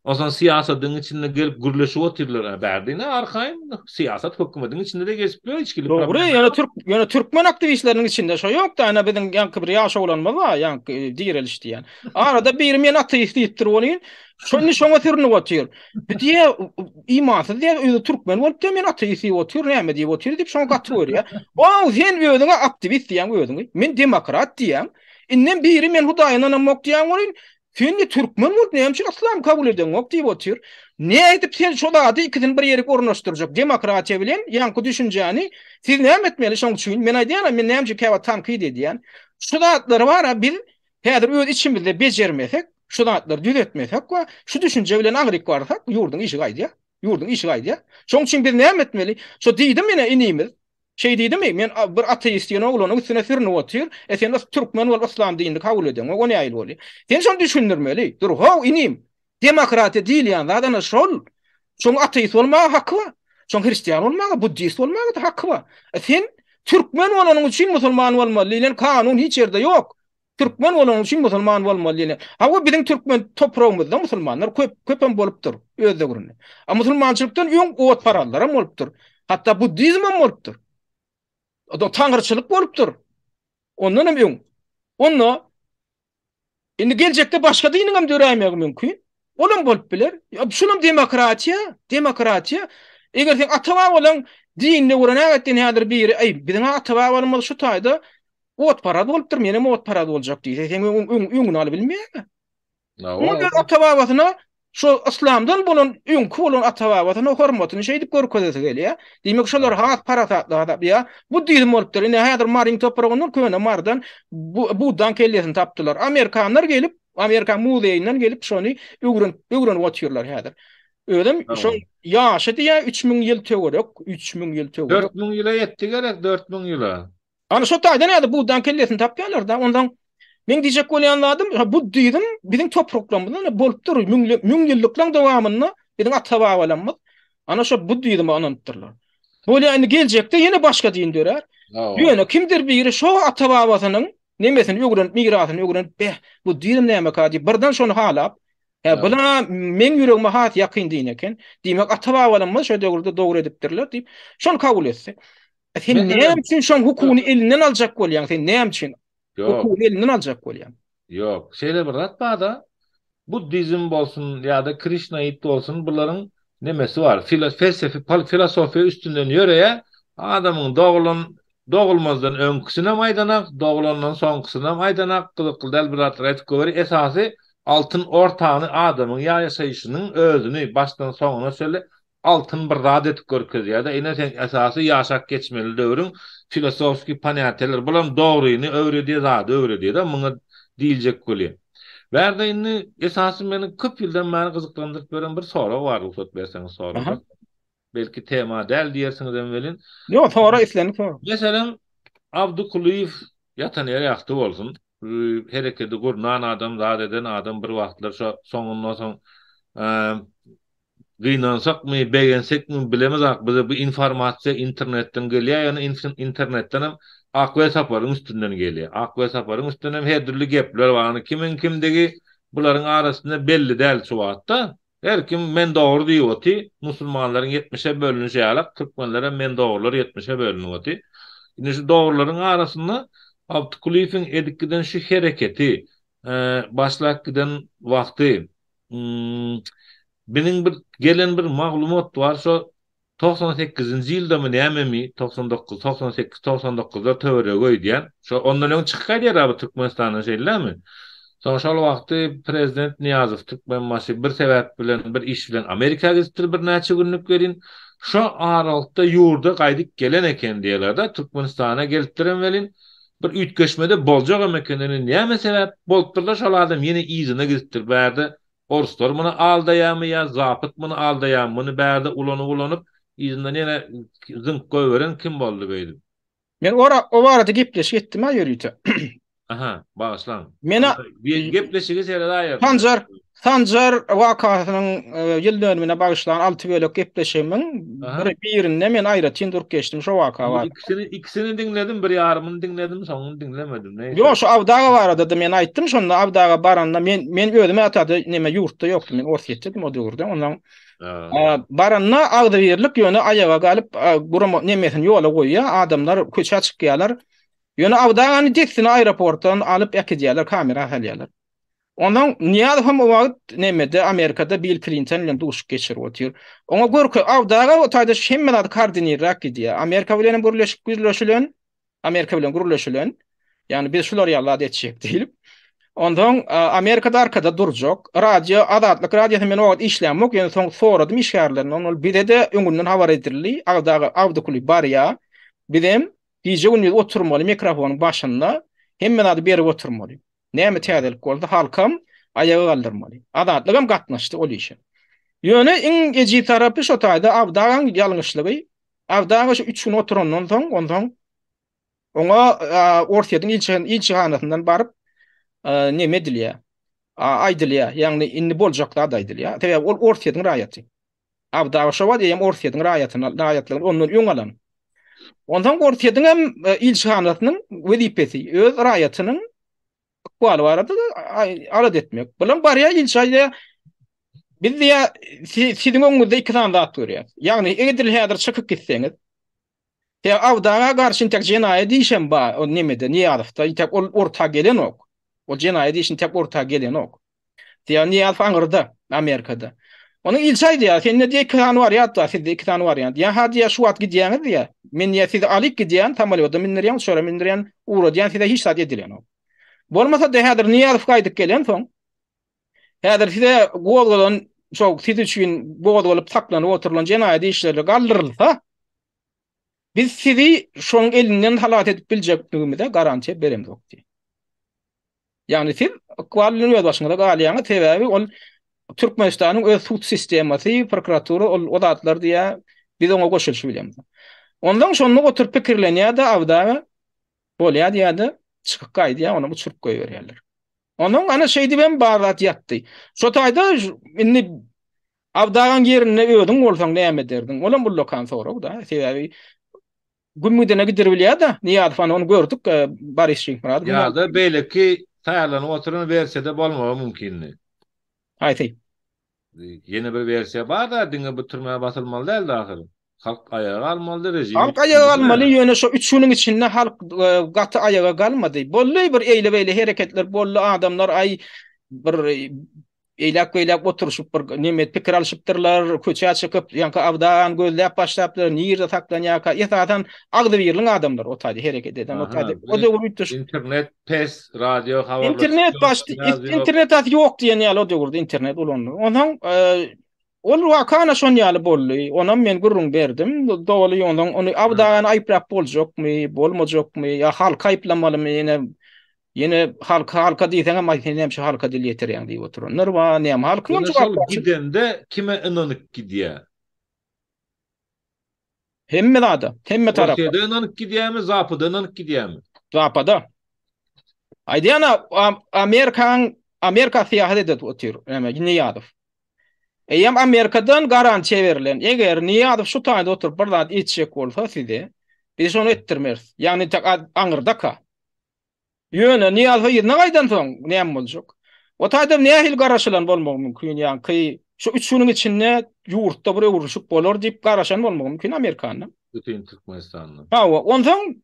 O zaman siyasetin içinde gelip gürleşip otururlar. Berdine arkaym siyaset hökümetin içinde de geçip böyle içkili problem. Doğru, yani Türkmen aktivistlerinin içinde şo yok da ana bizim yankı bir ýaşa olanma var, yankı direliş diýen. Arada bir men ateist diýipdir bolýan. Şonu şoňa türnü otur. Diýe imansız diýe Türkmen bolup da men ateist diýip otur, näme diýip otur diýip şoňa gatýar ýa. O sen özüňe aktivist diýen özüňi, men demokrat diýen. Innen biri men Hudaýyna mok diýen bolýan. Sen de Türkmen bolup näme İslam kabul eden ok diýip otur. Ne edip sen şolady ikisini bir ýere ornaşdyrjak demokratiýa bilen ýanky düşünjäni siz näme etmeli şoň üçin men aýdýan men näme käwä tanqid edýän. Şu zatlar bar biz häzir öz içimizde bejermesek, şu zatlar düzetmesek we şu düşünje bilen agryk barsak ýurdun işi gaýdy. Ýurdun işi gaýdy. Şoň üçin biz näme etmeli? Şo diýdim mene inimiz. Şey diýdim men bir ateist ýene oglanyň üstüne sürnüp otur. Sen Türkmen bolup İslam dinini kabul edýän. O ne aýyl bolýar? Sen şonu düşündirmeli. Dur, ho inim. Demokratiýa diýilýän zadana şol. Şoň ateist bolmagy hakkı bar. Şoň hristiýan bolmagy, buddist bolmagy da hakkı bar. Sen Türkmen bolanyň üçin musulman bolmaly diýen kanun hiç ýerde ýok. Türkmen bolanyň üçin musulman bolmaly diýen. Hawa biziň Türkmen toprağymyzda musulmanlar köpem bolupdyr özde görünýär. A musulmançylykdan ýoň owat paralar bolupdyr. Hatda buddizm bolupdyr. O tanrıçılık bolupdyr. Ondan hem ýoň. Onda indi geljekde başga diniň hem döräýmek mümkin. Olam bolup biler. Şunam demokratiýa. Eger sen ataba bolan dinni uranag etdiň häzir biri, ey biziň ataba bolmaly şu taýda owat para bolupdyr, menem owat para boljak diýse, sen öňüni alyp bilmeýärmi? Onda ataba batyna şu İslamdan bolan öňkü bolan ataba batyna hormatyny şey dip görkezse gelýär. Diýmek şolar hat para tatlaýar ýa. Bu dilim bolupdyr. Ine häzir maryň toprağyndan köne mardan budan kellesini tapdylar. Amerikanlar gelip Amerika muzeyinden gelip şonu öwren watýarlar häzir. Ödüm şo ýaşy diýe 3000 ýyl töwerek, 3000 ýyl töwerek. 4000 ýyla ýetdi gerek, 4000 ýyla. Ana şo taýda näde budan kellesini tapýarlar da ondan men diýjek bolýanlarym bu diýdim biziň topraklarymyzda bolupdyr 1000 ýyllyklaň dowamyny biziň ata-babalarymyz ana şo bu diýdim anantdyrlar. Bolýa indi geljekde ýene başga diýin dörer. Ýöne kimdir biri şo ata-babasynyň nemesini öwrenip mirasyny öwrenip bu diýdim näme kadi birden şonu halap bula men ýüregime hat ýakyn diýen eken. Diýmek ata-babalarymyz şo döwürde dogry edipdirler diýip şonu kabul etsek. Sen näme üçin şo hukumy elinden aljak bolýan? Sen näme üçin hukumy elinden aljak bolýan? Yok. Şeýle bir zat barda. Buddizm bolsun ýa-da Krishnaýyt bolsun, bularyň nemesi bar. Filosofiýa üstünden ýöreýär. Adamyň dogulmazdan öňküsine maýdanak, dogulandan soňkysyna maýdanak, gyzykly bir zat etip göweri. Esasy altın ortağını adamın yaşayışının özünü baştan sonuna söyle altın bir zat etip görkezýär da ine sen esasy ýaşap geçmeli döwrüň filosofik paniyateler bulan dogryny öwrediýär zat öwrediýär da muňa diýiljek bolýar. Bärde indi esasy meni köp ýyldan bäri gyzyklandyryp beren bir sorak bar, ruhsat berseňiz sorak. Belki tema däl diýersiňiz emvelin. Ýok, sonra islenip. Meselem Abdukuliyev ýatan ýere ýakty bolsun. hereketi gurnan adam, zat eden adam bir wagtlar şo soňundan soň gynansak mı, beğensek mi bilemezak. Bize bu informasiya internetten gelýär, ýani internetten hem akwe saparyň üstünden gelýär. Akwe saparyň üstünden hem her türlü gepler bar. Kimin kimdegi bularyň arasynda belli däl şu wagtda. Her kim men dogry diýýärdi. Musulmanlaryň 70'e bölünýär ýaly, türkmenlere men dogrular 70'e bölünýärdi. Indi şu dogrularyň arasynda Abdülkulif'in edikiden şu hereketi, başlak giden vakti, benim bir gelen bir maglumat var, şu 98-nji ýylda mı näme 99 98 99'da töwere goýdýan. Şu ondan öň çykýar abi Türkmenistanyň şeýlerämi? Soň şol wagty prezident Niýazow Türkmenbaşy bir sebäp bilen bir iş bilen Amerikaga gittir bir näçe günlük gelin. Şu aralykda ýurda gaýdyp gelen eken diýerler-de Türkmenistana gelipdiren welin. Bir ütgeşmede boljak emekenini näme sebäp bolupdyrlar şol adam ýene iýzine gittir bärde. Orslar muny aldaýarmy ýa zapyt muny aldaýarmy muny bärde ulanyp izinden ýene zynk goýberen kim boldy beýdim. Men o barada gepleşip gitdim ha ýörüýte. Aha, başlan. Mena Bir gepleşigi sere daýar. Sanjar wakatynyň ýyl dönümine bagyşlanan 6 bölek gepleşimiň birinde men aýratyn durup geçdim şo waka bar. İkisini diňledim, bir ýarymyny diňledim, soňuny diňlemedim. Ýok, şu Abdaga barada da men aýtdym, şonda Abdaga baranda men özüme atady näme ýurtda ýokdy, men orsiýetdim o döwürde. Ondan baranna agdy berlik ýöne aýaga galyp gurum nemesini ýola goýýar, adamlar köçe çykýarlar. Ýöne Abdagany deksini aeroportdan alyp ekidýärler, kamera halýarlar. Ondan Niýazow hem o wagt nemede Amerikada Bill Clinton bilen duşup geçirip otyr. Oňa görke Abdaga o taýda hemmeler koordinirrak edýär. Amerika bilen gürleşilen, Amerika bilen gürleşilen, ýani biz şular ýaly etjek diýip. Ondan Amerikada arkada durjak. Radio, adatlyk radio hemen o wagt işlenmek, ýani soň soradym işgärlerini onu bide öňünden habar edildi. Abdulkulif barya, bidem diýje günü oturmaly mikrofonyň başynda hemmen ady berip oturmaly. Näme täzelik boldy, halkam aýaga galdyrmaly. Adatlygam gatnaşdy ol işe. Ýöne iň eji tarapy şo taýda Abdagaň ýalňyşlygy. Abdaga şu 3 gün oturandan soň ondan oňa orsiýadyň ilçihanasyndan baryp näme edilýär? Aýdylýar, ýagny indi boljakda aýdylýar. Täze ol orsiýadyň raýaty. Abdaga şo wagt ýa orsiýadyň raýatyny ondan öň alan. Ondan orsiýadyň hem ilçihanasynyň wezipesi, öz raýatynyň kual barada alad etmek. Bulan barya ilçayda biz diýä siziň öňünizde 2 tane zat görýär. Ýagny edil häzir çykyp gitseňiz, ya Abdaga garşy tek jenaýat işem ba, o nemede Niýazowda tek orta gelen ok. O jenaýat işin tek orta gelen ok. Diýä Niýazow aňyrda Amerikada. Onu ilçay diýär, sen ne diýä 2 tane var ýa-da sizde 2 tane var ýa. Ýa hadiýa şu wagt gidýäňiz diýä. Men ýa sizi alyp gidýän, tamalýada minlerýän, şöre minlerýän, ura diýän size hiç zat edilen ok. Bolmasa da häzir Niýazow gaýdyp gelen soň. Häzir size golgalan şo siz üçin boğaz bolup saklanyp oturulan jenaýat işleri galdyrylsa, biz sizi şoň elinden halat edip biljekdigimize garantiýa beremdik diýär. Ýani siz gwallyny başyňda galýaňy sebäbi ol Türkmenistanyň öz sud sistemasy, prokuratura o zatlar diýär, biz oňa goşulyşy bilemiz. Ondan şonu oturup pikirlenýär da Abdaga bolýar diýär, çykyp gaýdy, onu uçurup goýberýärler. Onun ana şeydi ben barlat ýatdy. Şo taýda indi Abdagaň ýerine ödüň bolsaň näme derdiň? Olam bu lokan sorag da, sebäbi gümüdene gidirip bilýär da, Niýazow onu gördük, Boris Şeýmurad. Ýa-da beýleki taýarlanyp oturan versiýada bolmagy mümkinni. Haýsy. Ýene bir versiýa bar da, diňe bu türmäge basylmaly däl dahyr. Halk ayağa kalmalı rejim. Halk ayağa kalmalı ýöne şu 3 ýylyň içinde halk gaty ayağa kalmadı. Bolly bir eýle-beýle hereketler, bolly adamlar ay bir eýlek oturuşup bir näme pikir alyşypdyrlar, köçe çykyp, ýa-ni Abdagan gözläp başlapdyr, nirde saklanýar, ýa-da agdy birliň adamlar o taýda hereket eden, o taýda. O da internet, pes, radio, habarlar. Internet ýok diýen ýaly o döwürde internet bolandy. Ondan ol wakana şon ýaly boldy. Onam men gurrun berdim. Dogly ondan onu Abdagan aýplap boljakmy, bolmajakmy, ýa halka aýplamalymy, ýene halka diýsen ama hem şu halka dil ýetirýän diýip oturanlar wa näme halkyň jogap gidende kime inanyp gidýär? Hemme tarap. Ortada inanyp gidýärmi, zapyda inanyp gidýärmi? Zapada. Aýdýana Amerika syýahat edip otyr. Näme Niýazow. Eýem Amerikadan garantiýa berilen, eger Niýazow şu taýda oturup bir zat içjek bolsa size, biz onu ettirmez. Ýagny tak aňyrdaka. Ýöne Niýazow ýerine gaýdan soň näme boljak? O taýda nähil garaşylan bolmagy mümkin. Ýani şu üçüniň içinde ýurtda bir uruşuk bolar diýip garaşan bolmagy mümkin Amerikanyň. Bütün Türkmenistan'ın. Ha, ondan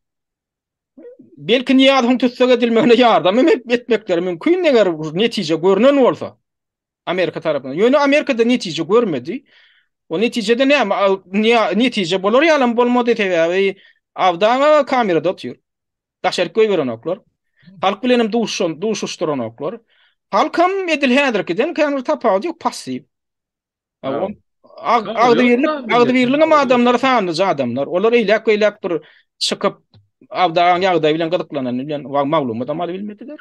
belki Niýazowyň tutsak edilmegine ýardam etmekleri mümkin eger netije görünen bolsa. Amerika tarapyndan. Ýöne Amerikada netije görmedi. O netijede näme netije bolar ýalan bolmady tebe. Awdaňa kamerada otýar. Daşaryk göýberenoklar. Halk bilenim duşuşduranoklar. Halkam edilhädirkiden käňir tapagy ýok passiv. Agdy birliň ama adamlar sanlyca adamlar. Olar eýlek bir çykyp awdaň ýagdaý bilen gydyklanan bilen maglumat amaly bilmediler.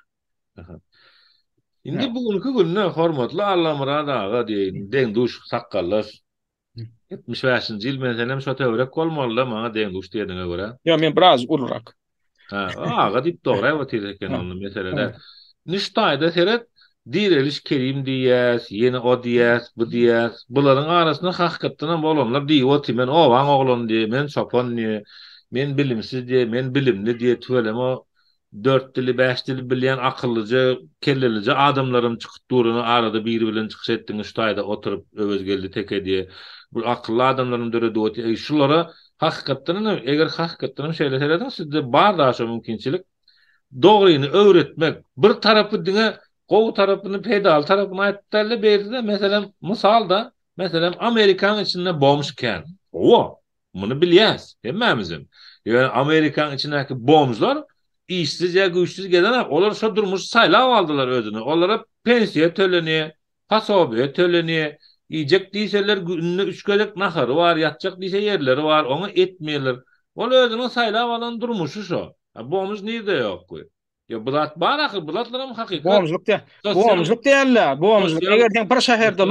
Indi bugünkü günne hormatly Allah Murad aga diýin, deň duş sakkallar. 75-nji ýyl meselem şo töwerek bolmaly maňa deň duş diýdiňe görä. Ýa men biraz ulrak. Ha, aga diýip dogry otyr eken onu meselede. Niştaýda seret direliş kerim diýäs, ýene o diýäs, bu diýäs. Bularyň arasynda hakykatdan bolanlar diýip otyr, men owaň oglan diýip, men sopon diýip, men bilimsiz diýip, men bilimli diýip tüvelem o 4 dili 5 dili bilýän akyllyja, kellelije adamlarym çykyp duruny arada biri bilen çykyş etdiňi şu taýda oturup öwüz geldi teke diýip. Bu akylly adamlaryň döre diýip, şulara hakykatdan eger hakykatdan şeýleseler sizde bar da şo mümkinçilik dogryny öwretmek, bir tarapy diňe gowy tarapyny pedal tarapyna aýtdylar berdi. Meselem misalda, meselem Amerikan içinde bomşken. O, muny bilýäs, hemmemizim. Ýöne Amerikan içindäki bomjlar işsiz ya güçsüz gelen olar şo durmuş saýlap aldylar özüni. Olara pensiýa tölenýär, pasobiýa tölenýär. Yiyecek diýseler gününe 3 gelek nahary var, ýatjak diýse ýerleri var, onu etmeýärler. Ol özüni saýlap alan durmuşy şo. Bomuz nirde ýok. Ya bulat bar ahyr, bulatlaram hakykat. Bomuzluk diýerler. Bomuzluk eger bir şäherde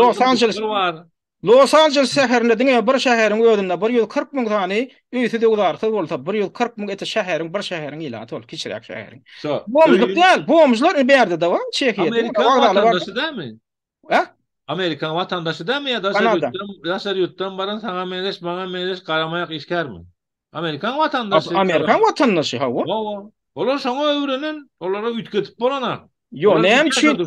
Los Angeles şäherinde diňe bir şäheriň öýdünde 140 000 tany üýsüde ularsa bolsa 140 000 ete şäheriň bir şäheriň ýylaty ol, kiçirek şäheriň. Bomuzluk diýil, bomuzlar berde de var, Çekiýede. Amerika watandaşy dämi? Ha? Amerikan watandaşy dämi ýa-da yaşar ýurtdan baran saňa meňeş, baňa meňeş garamaýak işkärmi? Amerikan watandaşy. Amerikan watandaşy ha o. Olar şoňa öwrenen, olara ütgetip bolana. Yo, näme üçin?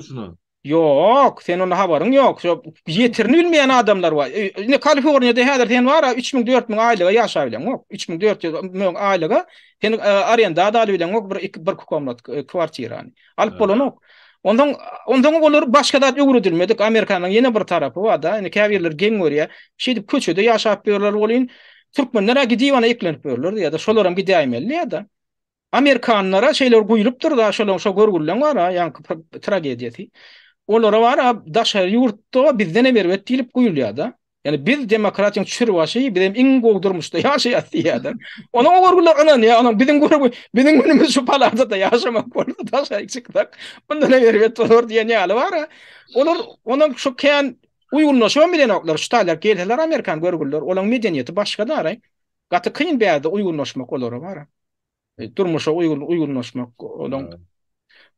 Yok, sen ona habaryň ýok. Ýetirini bilmeýän adamlar var. Ne Kaliforniýada häzir sen bar 3000-4000 aýlyga ýaşar bilen, 3400 aýlyga sen arenda adaly bilen bir komnat kwartirany alyp bolanok. Ondan olar başga da öwredilmedik. Amerikanyň ýene bir tarapy var da, ine käbirler geň görýär. Şeýdip köçede ýaşap berler bolyn. Türkmenler gidiýana eklenip berler ýa-da şolaram gidiýmelli ýa-da. Amerikanlara şeýler guýulypdyr da şo görgülen var ha, ýa-ni tragediýasy. Olara var daşar ýurtda bizden berwet diýip guýulýar da. Yani biz demokratiýaň çürwaşy bizim iň gowdurmuşda ýaşaýar. Ona görgüler anan ýa, anan bizim günümüz şu palada ýaşamak bolsa daşar çykdak. Bundan berwet bolar diýen ýaly var. Onuň şu kän uýgunlaşan bilen oklar şu taýlar gelseler Amerikan görgüler, olaň medeniýeti başga da. Gaty kyn berde uýgunlaşmak olara var. Durmuşa uýgunlaşmak olaň.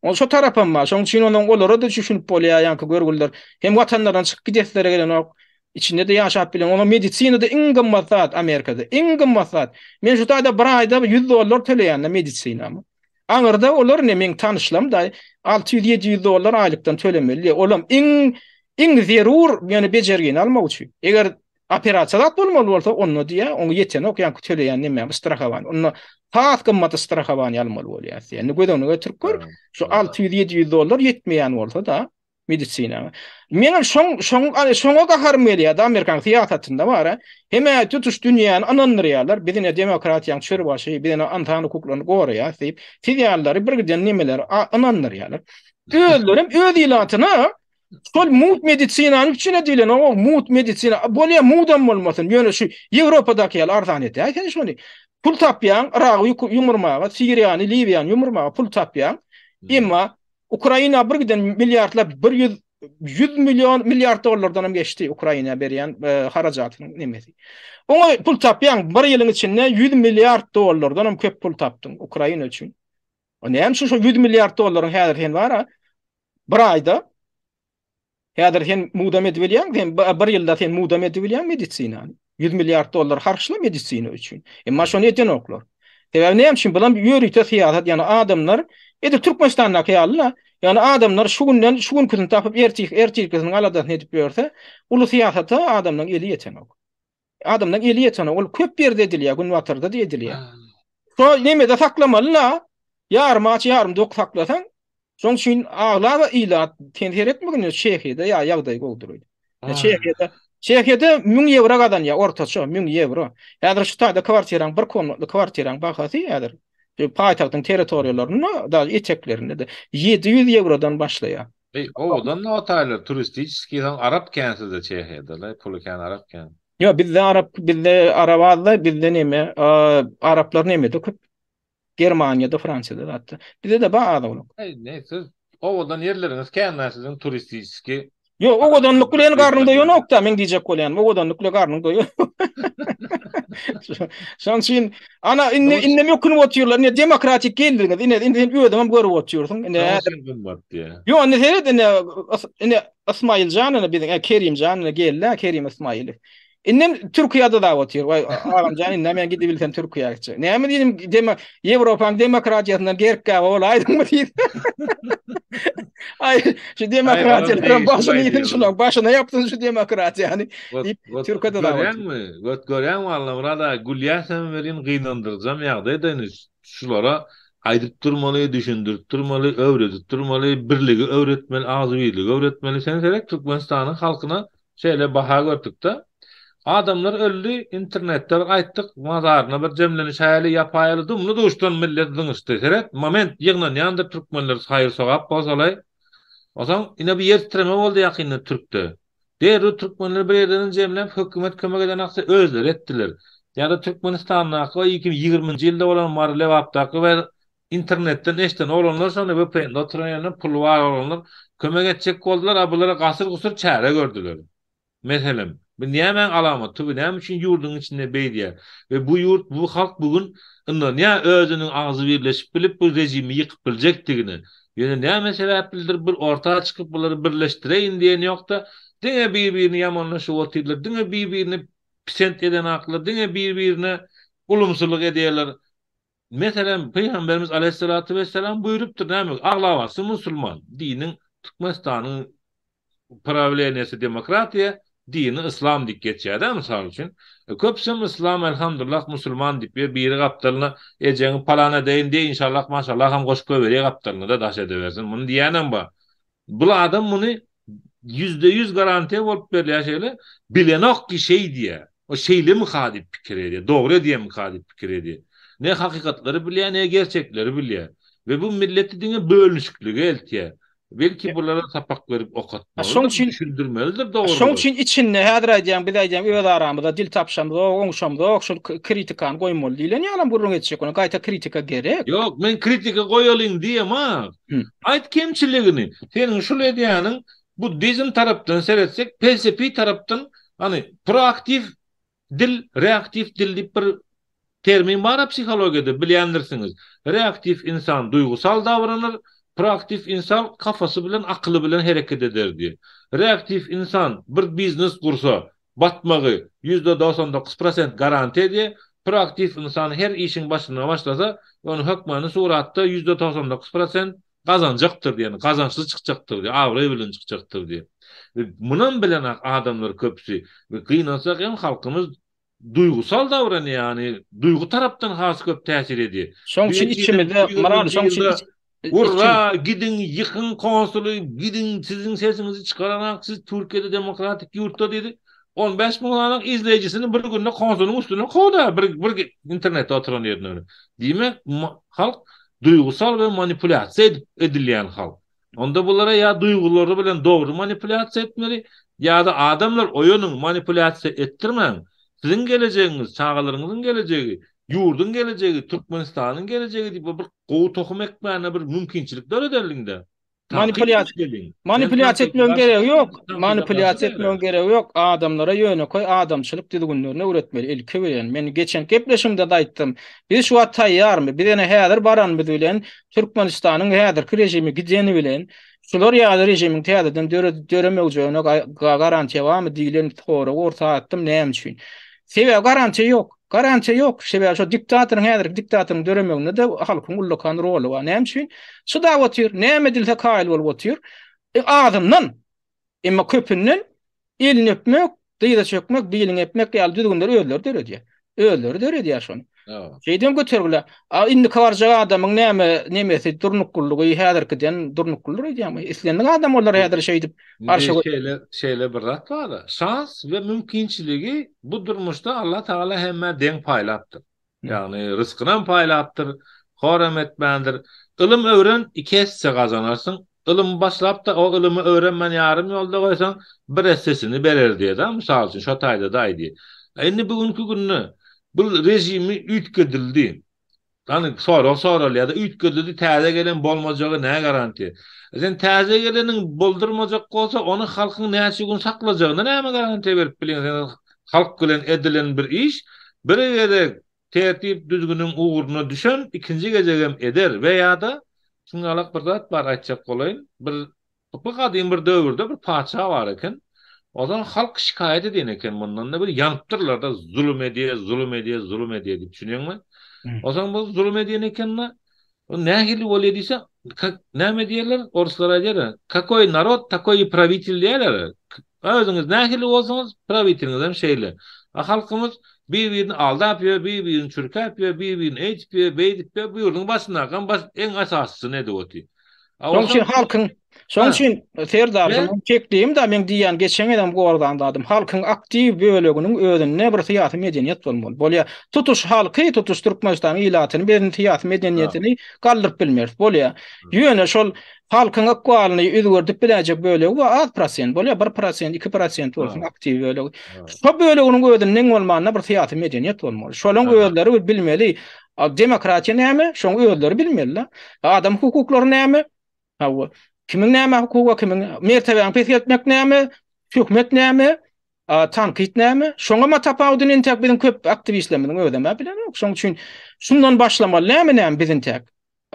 O şu tarapam var. Şoň üçin onuň olara da düşünüp bolýar, ýa-ni görgüler. Hem watanlardan çykyp gidesler gelen ok. İçinde de ýaşap bilen, ona medisinada iň gymmat zat Amerikada, iň gymmat zat. Men şu taýda bir aýda $100 töleýän medisinamy. Aňyrda olar ne men tanışlam da $600-700 aýlykdan tölemeli. Olam iň zerur, ýani bejergen almak üçin. Eger operasiýa bolmaly bolsa, onu diýe, onu ýeten ok ýa-ni töleýän näme strahawan. Onu has gymmat strahawan almaly bolýar. Ýani gödöňe götürip şu $600-700 ýetmeýän bolsa da medisina. Men şoňa gaharmely da Amerikan siýasatynda bar. Heme tutuş dünýäni anandyrýarlar. Bizine demokratiýaň çürbaşy, bizine antany hukuklaryny goraýar diýip, tiýýarlary bir giden nemeler anandyrýarlar. Özlerim öz ilatyna şol mut medisinany içine diýilen, o mut medisina bolýa mudan bolmasyn. Ýöne şu Ýewropadaky ýaly arzan etdi. Aýtan şonu. Pul tapýan, ragy ýumurmaga, Siriýany, Libiýany ýumurmaga pul tapýan. Emma Ukraina bir giden milyardlap 100 milyon milyard dollardan geçti Ukraina berýän harajatynyň nemesi. Oňa pul tapýan bir ýylyň içinde 100 milyard dollardan köp pul tapdym Ukraina üçin. O näme şu 100 milliard dollaryň häzir hen bar ha. Bir aýda häzir sen mudam edip bilýän, sen bir ýylda sen mudam edip bilýän medisinany. 100 milliard dollar harçly medisina üçin. Emma şonu eten oklar. Sebäbi näme üçin bilen ýörükde syýasat, ýani adamlar edip Türkmenistanda ýalylar. Yani adamlar şu günden şu gün kızın tapıp ertiğini aladan edip görse, ulu siyasata adamdan eli yeten ok. Adamdan eli yeten ok. Ol köp bir dediliyor, gün vatarda dediliyor. So nemede saklamalı la, yarım aç yarım dok saklasan, son için ağla ve ila tenher etmegin şeyhide ya yağday golduruydu. Şeyhide 1000 euro gadan ya ortaça 1000 euro. Häzir şu taýda kwartiran bir konutly kwartiran bahasy häzir. Paytagtyň territoriýalaryny da eteklerinde de 700 eurodan başlaýar. Odan ne otaylar turistik Arap kensizde çeýhediler, pulu kän Arap kän. Yo bizde Arabada bizde neme Araplar nemede köp Germaniýada, Fransiýada hatda. Bizde de baýa bolak. Neyse, odan yerleriniz känler sizin turistik. Yo, o godanlyk bilen garnynda ýok da men diýjek bolýan. O godanlyk bilen garnynda ýok. Şoň üçin ana inne mümkin otýurlar, ne demokratik geldiňiz, inne ödem görüp otýursyň. Yo, ne seret inne Ismail Janyny biziň Kerim Janyny geldi, Kerim Ismail. Innem Türkiýede da otýur. Vay ağamjan inne men gidip bilsem Türkiýäge. Näme diýdim, Ýewropaň demokratiýasyna gerek gap bolaýdymy diýdi. Ay, şu demokratiýadan başyny ýedin şular, başyna ýapdyn şu demokratiýa. Yani Türkiýede da var. Götgörän walla burada Gulýasem berin gynandyrjam ýagdaýda şulara aýdyp durmaly, düşündirip durmaly, öwredip durmaly, birligi öwretmeli, agzybirligi öwretmeli. Sen serek Türkmenistanyň halkyna şeýle baha görtükde. Adamlar öldü, internette aýtdyk, mazaryna bir jemleniş häli ýapaýaly, dumly duşdan millet zyňyşdy. Serek moment ýygnan ýandy türkmenler haýır sogap bolsaly. Ozaň ine bir ýer titreme boldy ýakynda türkde. Deri türkmenler bir ýerden jemlep hökümet kömek eden aksa özleri etdiler. Ýa-da Türkmenistanyň 2020-nji ýylda bolan Marlew aptaky we internetten eşden olanlar sonra VPN-de oturan pul var olanlar kömek etjek boldular, a bulara gasyr gusur çäre gördüler. Meselem, bu näme alamaty, bu näme üçin ýurdun içinde beýdiýär we bu ýurt, bu halk bugün näme özüniň agzy birleşip bilip bu rejimi ýykyp biljekdigini, ýöne näme sebäpdir bir ortağa çykyp bulary birleşdireýin diýen ýokda, diňe bir-birini ýamanlaşyp otyrlar, diňe bir-birini pisent eden aklar, diňe bir-birine ulumsuzlyk edýärler. Meselem Peygamberimiz Aleyhissalatu vesselam buyurupdyr, näme? Aglawasy musulman, diniň Türkmenistanyň problemesi demokratiýa, dini İslam dik geçýär, misal üçin. Köpsem İslam elhamdülillah musulman dip biri gapdalyna ejeňi palana deýin de inşallah maşallah ham goşup berýär gapdalyna da daş edebersin. Muny diýenem ba. Bu adam muny %100 garantiye bolup berýär şeýle bilenok ki şey diýär. O şeýle muhadip pikir edýär, dogry diýen muhadip pikir edýär. Ne hakykatlary bilýär, ne gerçekleri bilýär. We bu milleti diňe bölünüşligi eltýär. Belki bunlara sapak verip okatmalı. Şoň üçin düşündirmelidir doğru. Şoň üçin içinde häzir aýdýan, biz aýdýan öz aramyzda dil tapşamyzda, oňşamyzda şol kritikan goýmaly diýilen ýalan burun etjek, ona gaýta kritika gerek. Yok, men kritika goýalyň diýem ha. Aýt kemçiligini. Senin şol edýäniň bu dizim tarapdan seretsek, felsefi tarapdan hani proaktif dil, reaktif dil diýip bir termin bar psihologiyada bilýändirsiniz. Reaktif insan duygusal davranır. Proaktif insan kafası bilen, aklı bilen hareket eder diye. Reaktif insan bir biznes kursa batmagy %99% garanti ediyor. Proaktif insan her işin başına başlasa, onu hökmany suratda %99% kazanjaktır diye, kazançlı çıkacaktır diye, awry bilen çıkacaktır diye. Bunun bilen adamlar köpüsi ve kıynansak hem halkımız duygusal davranıyor, yani duygu taraftan has köp täsir ediyor. Şoň üçin içimizde maral, şoň üçin urra gidin yıkın konsulu, gidin sizin sesinizi çıkaranak, siz Türkiye'de demokratik yurtta dedi. 15 milyon izleyicisini bir günde konsolun üstüne koydu. Bir internette oturan yerine öyle. Demek halk duygusal ve manipülasyon edilýän halk. Onda bunlara ya duyguları bilen doğru manipülasyon etmeli ya da adamlar oyunun manipülasyon ettirmeyin. Sizin geleceğiniz, çağalarınızın geleceği, yurdun geleceği, Türkmenistan'ın geleceği diye bir gowy tohum ekmeğine bir mümkinçilikler ederliğinde. Manipülasyon Sen manipülasyon tankıyla etmeň karşı geregi ýok. gelin, tankıyla karşı Manipülasyon etmeň gelin. geregi ýok. Adamlara ýöne koy, adamçylyk düzgünlerine öwretmeli. Ilki bilen men geçen gepleşimde de aýtdym. Biz şu wagt taýýarmy? Bir dene häzir baranmy bilen Türkmenistanyň häzirki rejimi gideni bilen şular ýa-da rejimiň täzeden döremegjeğine garantiýa barmy diýilen tory orta attym näme üçin? Sebäbi garantiýa ýok. Garantiýa ýok. Sebäbi şu diktatoryň häzirki diktatoryň döremeginde de halkyň ullakan roli bar. Näme üçin? Şuda otyr, näme dilde kaýl bolup otyr? Adamdan, emma köpünden elini öpmek, dyýda çökmek, biýlini etmek ýaly düzgünleri öýleri dörediýär. Öýleri dörediýär şonu. Şeyden götürgüle. Indi kawarjaga adamyň nämesi durnuklugy häzirkiden durnuklular edýärmi? Islendiň adam olar häzir şey dip arşa Şeyle bir rat var. Şans ve mümkinçiligi bu durmuşda Allah Teala hemme deň paýlapdyr. Yani rızkından paýlapdyr, horem etmendir. Ilym öwren iki esse gazanarsyň. Ilym başlap da o ilymy öwrenmen ýarym ýolda goýsaň bir essesini berer diýdi. Mysal üçin şo taýda daýdy. Indi bugünkü günni bu rejimi ütkedildi. Yani soral ya da ütkedildi, täze gelen bolmajagy näme garanti? Sen täze geleniň boldurmajak bolsa, onu halkyň näçe gün saklajagyna näme garanti berip bilen? Halk bilen edilen bir iş, bir ýerde tertip düzgünüň uğruna düşen ikinji gejegem eder veya da şuňalak bir zat bar aýtjak bolaýyn. Bu gadym bir döwürde bir paça bar eken. O zaman halk şikayet edin eken bundan da bir yanıptırlar da zulüm ediyor diye düşünüyorlar. O zaman bu zulüm ediyen ekenle o nähili ol ediyse näme diýerler? Oruslara diýerler. Kakoy narod, takoy pravitel diýerler. Özüňiz nähili bolsaňyz praviteliniz hem şeýle. Halkymız bir-birini aldap ýör, bir-birini çürkäp ýör, bir-birini eýtip ýör, beýdip ýör. Bu ýurdun başynda en asasysy näde boti? Şoň üçin halkyň şoň üçin Ferdarjym çekdiğim da men diýen geçen edem gordandadım. Halkyň aktiw böleginiň özüne bir syýasy medeniýet bolmaly. Bolýa tutuş halky, tutuş Türkmenistan ilatyny bir syýasy medeniýetini galdyryp bilmer. Bolýa ýöne şol halkyň akwalyny özgerdip biläjek bölegi we az prosent bolýa 1%, 2% bolsun aktiw bölegi. Şo böleginiň özüne näme bolmagyna bir syýasy medeniýet bolmaly. Şolaň özleri bilmeli. Demokratiýa näme? Şoň özleri bilmeli. Adam hukuklary näme? Hawa kimin näme hukuka, kimin mertebäni pes etmek näme, hökümet näme, tanqid näme? Şoňa ma tapawdyn entek biziň köp aktivistlerimiň ödeme bilen ýok. Şoň üçin şundan başlamaly näme biziň tek.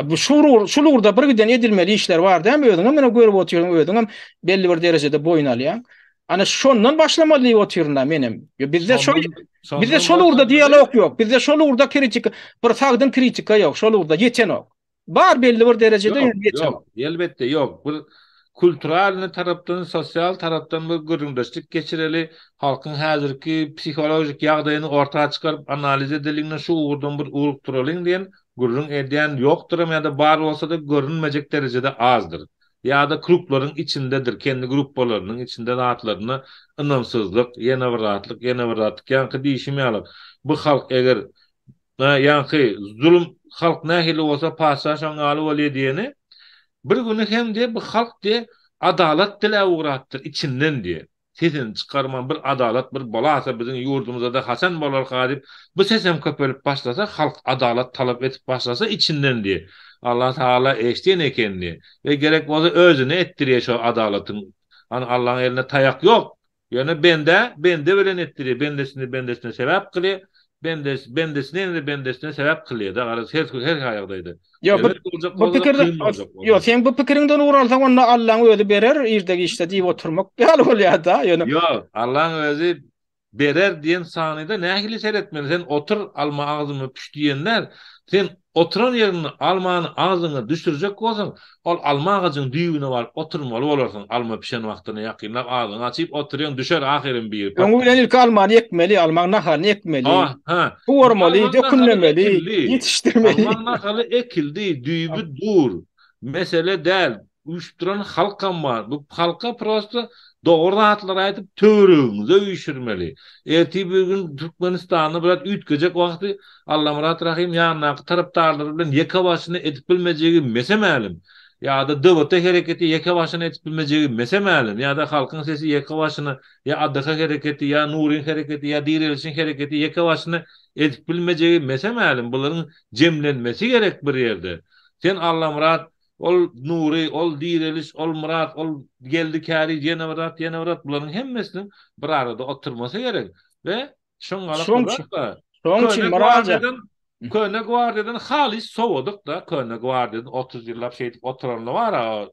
Bu şururda bir giden edilmeli işler bar däme özüňem mene görüp otyrdyň özüňem belli bir derejede boyun alýan. Ana şondan başlamaly otyrynda menem. Bizde şolurda dialog ýok. Bizde şolurda kritik, bir sagdyn kritika ýok. Şolurda ýeten ok. Bar belli bir derecede ýeten. Yok, elbette yok. Bu kultural tarapdan, sosyal tarapdan bir göründeşlik geçireli, halkın häzirki psikolojik ýagdaýyny ortaga çykaryp analiz edilýän şu uğurdan bir urukturalyn diýen görün edýän ýokdur ýa-da bar bolsa da görünmejek derecede azdır. Ya da gruplaryň içindedir, kendi gruppalarynyň içinde zatlaryny ynamsyzlyk, ýene bir ratlyk, ýanky diýişimi alyp. Bu halk eger ýanky zulüm halk nähili bolsa paşa şoň aly bolýar diýeni bir güni hem de bu halk de adalet dile uğratdır içinden diye. Sesin çıkarman bir adalet bir bolasa biziň ýurdumyzda da hasan bolar gadip bu sesem köpelip başlasa halk adalet talap etip başlasa içinden diye. Allah Taala eşdiň ekenni ve gerek bolsa özüne etdirýär şo adaletin. Hani Allah'ın eline tayak yok. Yani bende bilen etdirýär. Bendesine sebäp kılýar. Bendesine sebäp kılýar da garaz her haýagdaýdy. Bu pikirde sen bu pikirinden uğralsaň onda Allah'ın özü berer, irdegi işte diýip oturmak ýaly bolýar da. Ýok, Allah'ın özü berer diýen sanyda nähili seretmeli. Sen otur alma ağzymy püş diýenler, sen oturan ýerini almany ağzyna düşürjek bolsaň, ol alma ağacynyň düýbüne baryp oturmaly bolarsyň. Alma pişen wagtyna ýakynlap ağzyny açyp oturýan düşer ahirin bir. Öňü bilen ilk almany ekmeli, almaň nahalyny ekmeli. Hormaly, dökünlemeli, ýetişdirmeli. Almaň nahaly ekildi, düýbü dur. Mesele däl. Uyuşturan halkam var. Bu halka prosto doğru atlar aýdyp töwerüňize öýüşürmeli. Erti bir gün Türkmenistanyny birat ütkejek wagty Allah Murat Rahim ýanyna tarapdarlary bilen ýeke başyny edip bilmejegi mesemälim. Ya da döwlet hereketi ýeke başyny edip bilmejegi mesemälim. Ya da halkyň sesi ýeke başyny ýa ADH hereketi ýa Nurin hereketi ýa Dirilişin hereketi ýeke başyny edip bilmejegi mesemälim. Bularyň jemlenmesi gerek bir ýerde. Sen Allah Murat ol Nuri, ol Direliş, ol Murat, ol Geldikari, Cenevrat buların hemmesinin bir arada oturması gerek. Ve şoňalak Şoň için. da Şoň Köne için Maraja. Guardia'dan Köne Guardia'dan halis sowuduk da Köne Guardia'dan 30 ýyllap şey oturanlar var ha.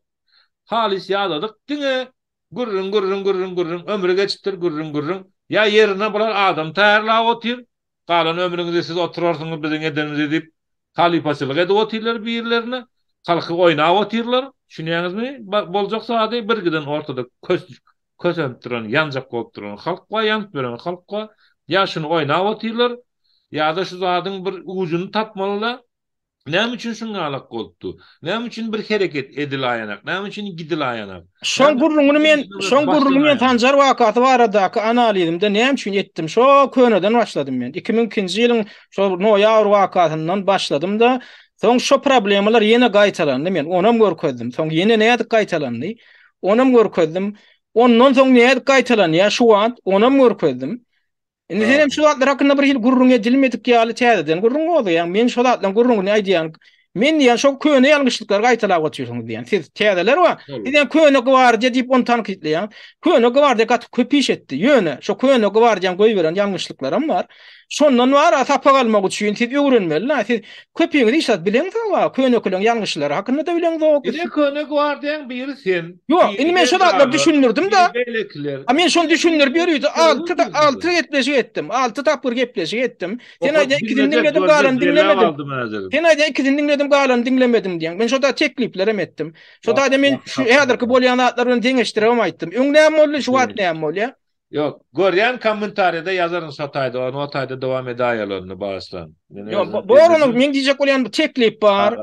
Halis ýadadyk. Diňe gurrun ömrü geçipdir gurrun. Ya yerine bular adam täýärläp otyr. Galan ömrüňizde siz oturarsyňyz biziň edenimiz edip halipaçylyk edip otyrlar birlerine. Halky oýnap otyrlar. Şunuňyzmy? Boljak sady bir giden ortada kösem duran, yanjak bolup duran halkga ýanyp beren halkga ya şunu oýnap otyrlar ya da şu zadyň bir ujuny tapmalylar. Näme üçin şuňalak bolupdy? Näme üçin bir hereket edilaýanak? Näme üçin gidilaýanak? Şoň gurruny men Tanjar wakaty baradaky analizimde näme üçin etdim? Şo köneden başladym men. 2002-nji ýylyň şo noýabr wakatyndan başladym da soň şo problemler ýene gaýtalandy men. Onam görkezdim. Soň ýene näde gaýtalandy? Onam görkezdim. Ondan soň näde gaýtalanýar? Şu wagt onam görkezdim. Indi senem şu zatlar hakkında bir hil gurrun edilmedik ýaly täzeden gurrun boldy. Yani men şu zatdan gurrun aýdýan. Men diýen şo köne ýalňyşlyklar gaýtalap otyrsyňyz diýen. Siz täzeler wa. Diýen köne gwardiýa diýip onu tankytlaýan. Köne gwardiýa gaty köpiş etdi. Ýöne şo köne gwardiýan goý beren ýalňyşlyklaram bar. Şondan wara tapa galmak üçin siz öwrenmeli. Siz köpiňizi işlet bilen wa köne kölen ýalňyşlary hakkında da bilen. Ede köne guardiýan biri sen. Yok, indi men şu zatlar düşünürdim da. Men şonu düşünür berýärdi. 6 gepleşik etdim. 6 tapyr gepleşik etdim. Sen aýda 2 dinledim galan dinlemedim. Sen aýda 2 dinledim galan dinlemedim diýen. Men şoda tekliplerem etdim. Şoda da men şu häzirki bolýan zatlar bilen deňeşdirem aýtdym. Öňdäm boldy, şu wagt näme bolýar? Yok, görýän kommentarida ýazaryn sataýdy, onu ataýdy dowam edýärlerini başlan. Yok, boruny men diýjek bolýan bir teklip bar.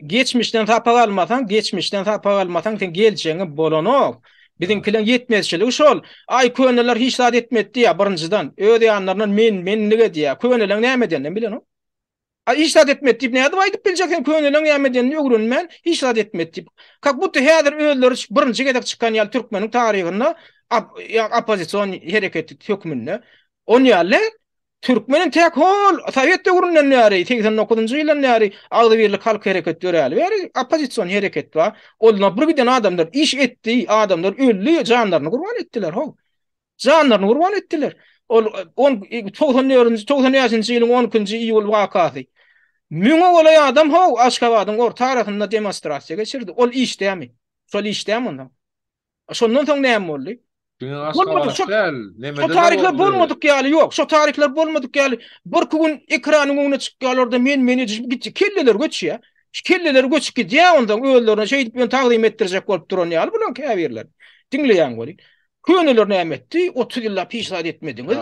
Geçmişden tapa almasaň, sen geleceğini bolanok. Bizimkiler yetmezçiligi şol. Ay köneler hiç zat etmedi ya birinciden. Öde ýanlaryna men nige diýär. Köneler näme diýenden bilen o. Ay hiç zat etmedi diýip näde aýdyp biljeksen köneler näme diýenden öwrünmen hiç zat etmedi diýip. Kak bu häzir öýler birinji gedek çykan ýaly türkmeniň taryhyna opozisiýon hereketi hökmünde. On ýaly Türkmenin tek hol Sovet döwründen näre 89-njy ýyldan näre agdy birlik halk hereket döräli bäri opozisiýon hereket bar. Olna bir giden adamlar iş etdi, adamlar öldü, janlaryny gurban etdiler ho. Janlaryny gurban etdiler. Ol 90 ýaşynjy ýylyň 10-njy iýul wakaty. Müňe bolan adam ho Aşgabatyň or tarapynda demonstrasiýa geçirdi. Ol işdämi? Şol işdämi onda? Şondan soň näme boldy? Şu tarihler bolmadyk ýaly ýok. Şu tarihler bolmadyk ýaly. Bir gün ekranyň öňüne çykýar orada men gitdi. Kelleler göçýär. Kelleler göçüp gidýär ondan öýlerine şey diýip taqdim etdirjek bolup duran ýaly bulan käbirler. Dinleýän boly. Köneler näme etdi? 30 ýylla pişat etmediňiz.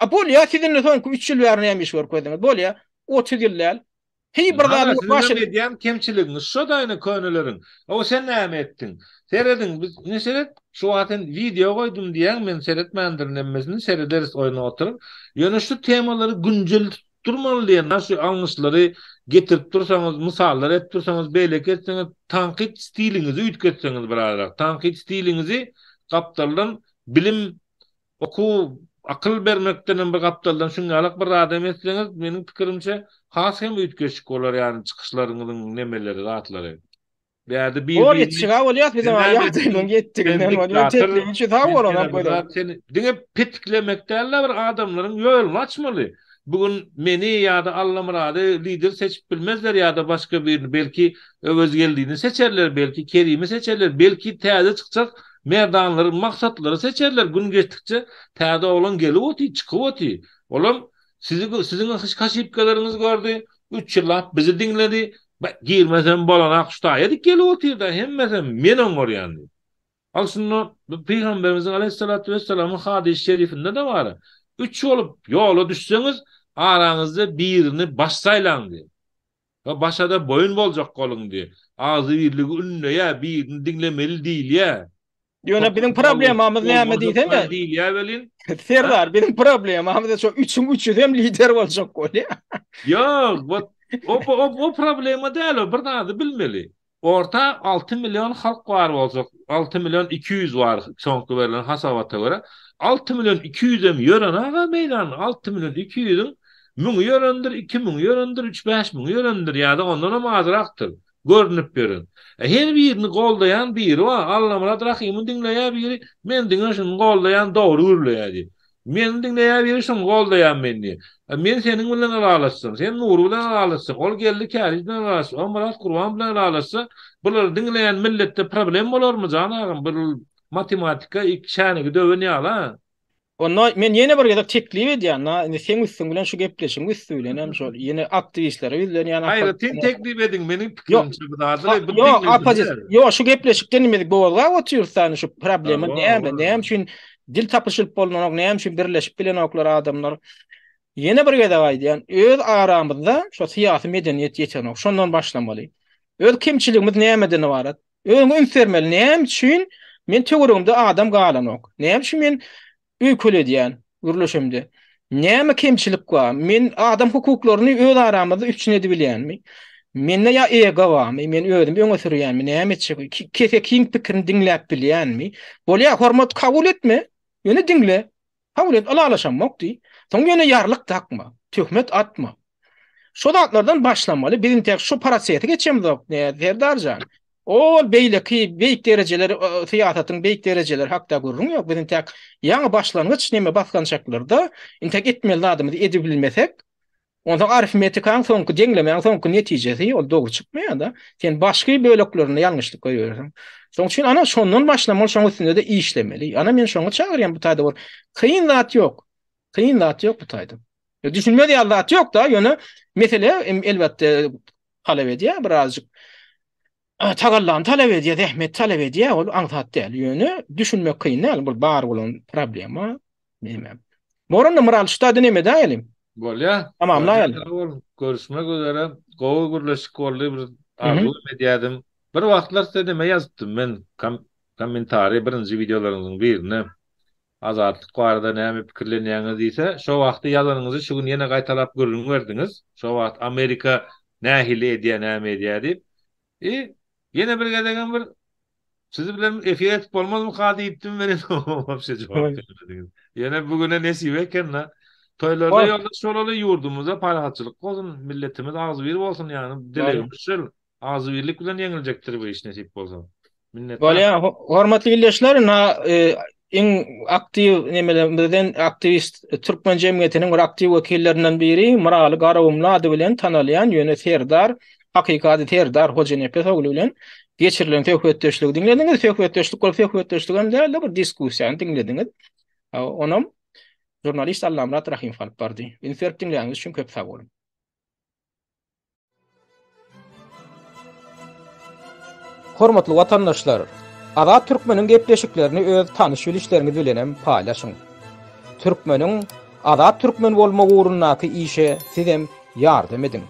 A bolýa sizin soňky 3 ýyl bäri näme iş görkezdiňiz? Bolýa 30 ýylla. Hey bir adam başladı diýen kemçiliginiz şo daýny köneleriň. O sen näme etdiň? Seredin biz ne seret? Şu wagtyn video goýdum diýen men seretmendir nemmesini serederiz oýuna oturup. Ýöne şu temalary güncel durmaly diýen nasy alňyşlary getirip dursaňyz, mysallar etip dursaňyz, beýle ketseňiz, tanqid stiliňizi üýtgetseňiz birazrak. Tanqid stiliňizi gapdarlan bilim oku akıl bermekden bir gapdarlan şuňalyk bir adam etseňiz, meniň pikirimçe has hem üýtgeçik bolar ýani çykyşlaryňyzyň nemeleri, zatlary. Ýa-da bir yetişiga bolýar bizim ýagdaýyň ýetdiginden bolýar. Tekliňçi taw bolan goýdum. Diňe petiklemekdäler bir adamlaryň ýolunu açmaly. Bugün meni ýa-da Allah murady lider seçip bilmezler ýa-da başga birini belki öz geldiğini seçerler, belki Kerimi seçerler, belki täze çykjak merdanlary, maksatlary seçerler. Gün geçdikçe täze olan gelip oty, çykyp oty. Olam sizin haşipkalaryňyz gördü. 3 ýyllap bizi dinledi. Girmesen bolanak şutaýadyk gelip otyrda hemmesem men oňor ýandy. Al şunu Peygamberimizin aleyhissalatu vesselam'ın hadis-i şerifinde de var. 3 olup yola düşseňiz araňyzda birini başsaýlaň diýer. Ve başada boyun boljak goluň diýer. Ağzı birligi ünlüye birini dinlemeli diýil ýa. Ýöne bizim problemimiz näme diýsen de? Diýil ýa welin. Serdar bizim problemimiz şo 3-3 hem lider boljak gol. Ýok, o problema däl, bir daha bilmeli. Orta 6 milyon halk var bolsak, 6 milyon 200 var soňky berilen hasabata göre. 6 milyon 200'e mi ýören aga meýdan? 6 milyon 200'ün 1000 ýörendir, 2000 ýörendir, 3-5 000 ýörendir ýa-da ondan hem azrakdyr. görünüp berin. Her birini goldayan biri var. Allah Murat Rahim'in dinleýär biri, men diňe şunu goldayan dogry görleýär. Men dinleýär biri şunu goldayan meni. Men seniň bilen aralaşsam, sen Nuru bilen aralaşsak, ol geldi Kärij bilen aralaşsak, ol Murat Kurban bilen aralaşsak, bular dinleýän millette problem bolarmy janagym? Bir matematika iki şanygy döwen ýala. Onda men ýene bir ýa-da teklip edýän, sen üstüň bilen şu gepleşiň üstünden şol ýene aktivistlere bilen ýani Hayır, sen teklip edin, benim pikirim çıkıdadır. Yok, yok, şu gepleşik denmedik bolga otursan şu problemi näme üçin dil tapyşylyp bolmanak, näme üçin birleşip bilen oklar adamlar. Ýene bir gede gaýdyan, öz aramyzda şu syýasy medeniýet ýetenok, şondan başlamaly. Öz kimçiligimiz nämeden ibaret? Öz ünfermeli näme üçin men töweregimde adam galanok. Näme üçin men öýkül edýän, gürleşimde. Näme kimçilik bar? Men adam hukuklaryny öz aramyzda üçin edip bilýänmi? Menne ya ego barmy? Men özüm öňe sürýänmi? Näme etjek? Kese kim pikirini dinläp bilýänmi? Bolýa hormat kabul etme. Ýöne dinle. Kabul et, alalaşamokdy. Soň ýöne ýarlyk takma, töhmet atma. Şo zatlardan başlamaly. Bizim tek şu parasiyete geçemiz ok. Derdarjan. Ol beýleki beýik derejeleri, syýasatyň beýik derejeleri hakda görüň ýok. Bizim tek ýaňy başlangyç näme basgan şakllarda intek etmeli adamy edip bilmesek, onda aritmetikaň soňky deňlemeň soňky netijesi ol dogry çykmaýar-da. Sen başga böleklerini ýalňyşlyk goýýarsyň. Soň üçin ana şondan başlamaly, şoň üstünde de işlemeli. Ana men şoňa çagyrýan bu taýda bor. Kıyın zat ýok. Kıyın zat ýok bu taýda. Düşünmeli zat ýok da, ýöne mesele elbetde talep edýär birazjyk. Tagallan talep edýär, zähmet talep edýär, ol aňsat däl. Ýöne düşünmek kıyın däl, bu bar bolan problema. Bilmem. Moranda moral ştada näme dälim? Bolýa. Tamamlaýaly. Görüşmek üzere. Gowy gürleşik boldy bir arzu edýärdim. Bir wagtlar size näme ýazypdym men kommentary birinji videolaryňyň birine. Azatlyk barada näme pikirlenýäňiz diýse, şo wagty ýazanyňyzy şu gün ýene gaýtalap görüň berdiňiz. Şo wagt Amerika nähili edýär, näme edýär diýip. Ýene bir gedegen bir sizi bilen efir etip bolmazmy hadi diýipdim men wapşe jogap berdiňiz. Ýene bugüne nesip eken-la. Toylarda ýoldaş bolaly ýurdumyza parahatçylyk bolsun, milletimiz ağzy bir bolsun ýani dilegimiz şol. Ağzy birlik bilen ýeňiljekdir bu iş nesip bolsa. Bolýa, hormatly ildeşler, en aktiv nemelerden aktivist Türkmen jemgyýetiniň bir aktiv wekillerinden biri Miraly Garawumly bilen tanalýan ýöne Serdar, hakykady Serdar Hojenepes ogly bilen geçirilen töhbetdeşligi dinlediňiz. Töhbetdeşlik hem de bir diskussiýa dinlediňiz. Onam jurnalist Allah Murat Rahim alyp bardy. Inferp dinleýäňiz üçin köp sag bolun. Hormatly watandaşlar, Azat Türkmeniň gepleşiklerini öz tanyş bilişleriniz bilen paýlaşyň. Türkmeniň Azat Türkmen bolma uğrundaky işe sizem ýardam edin.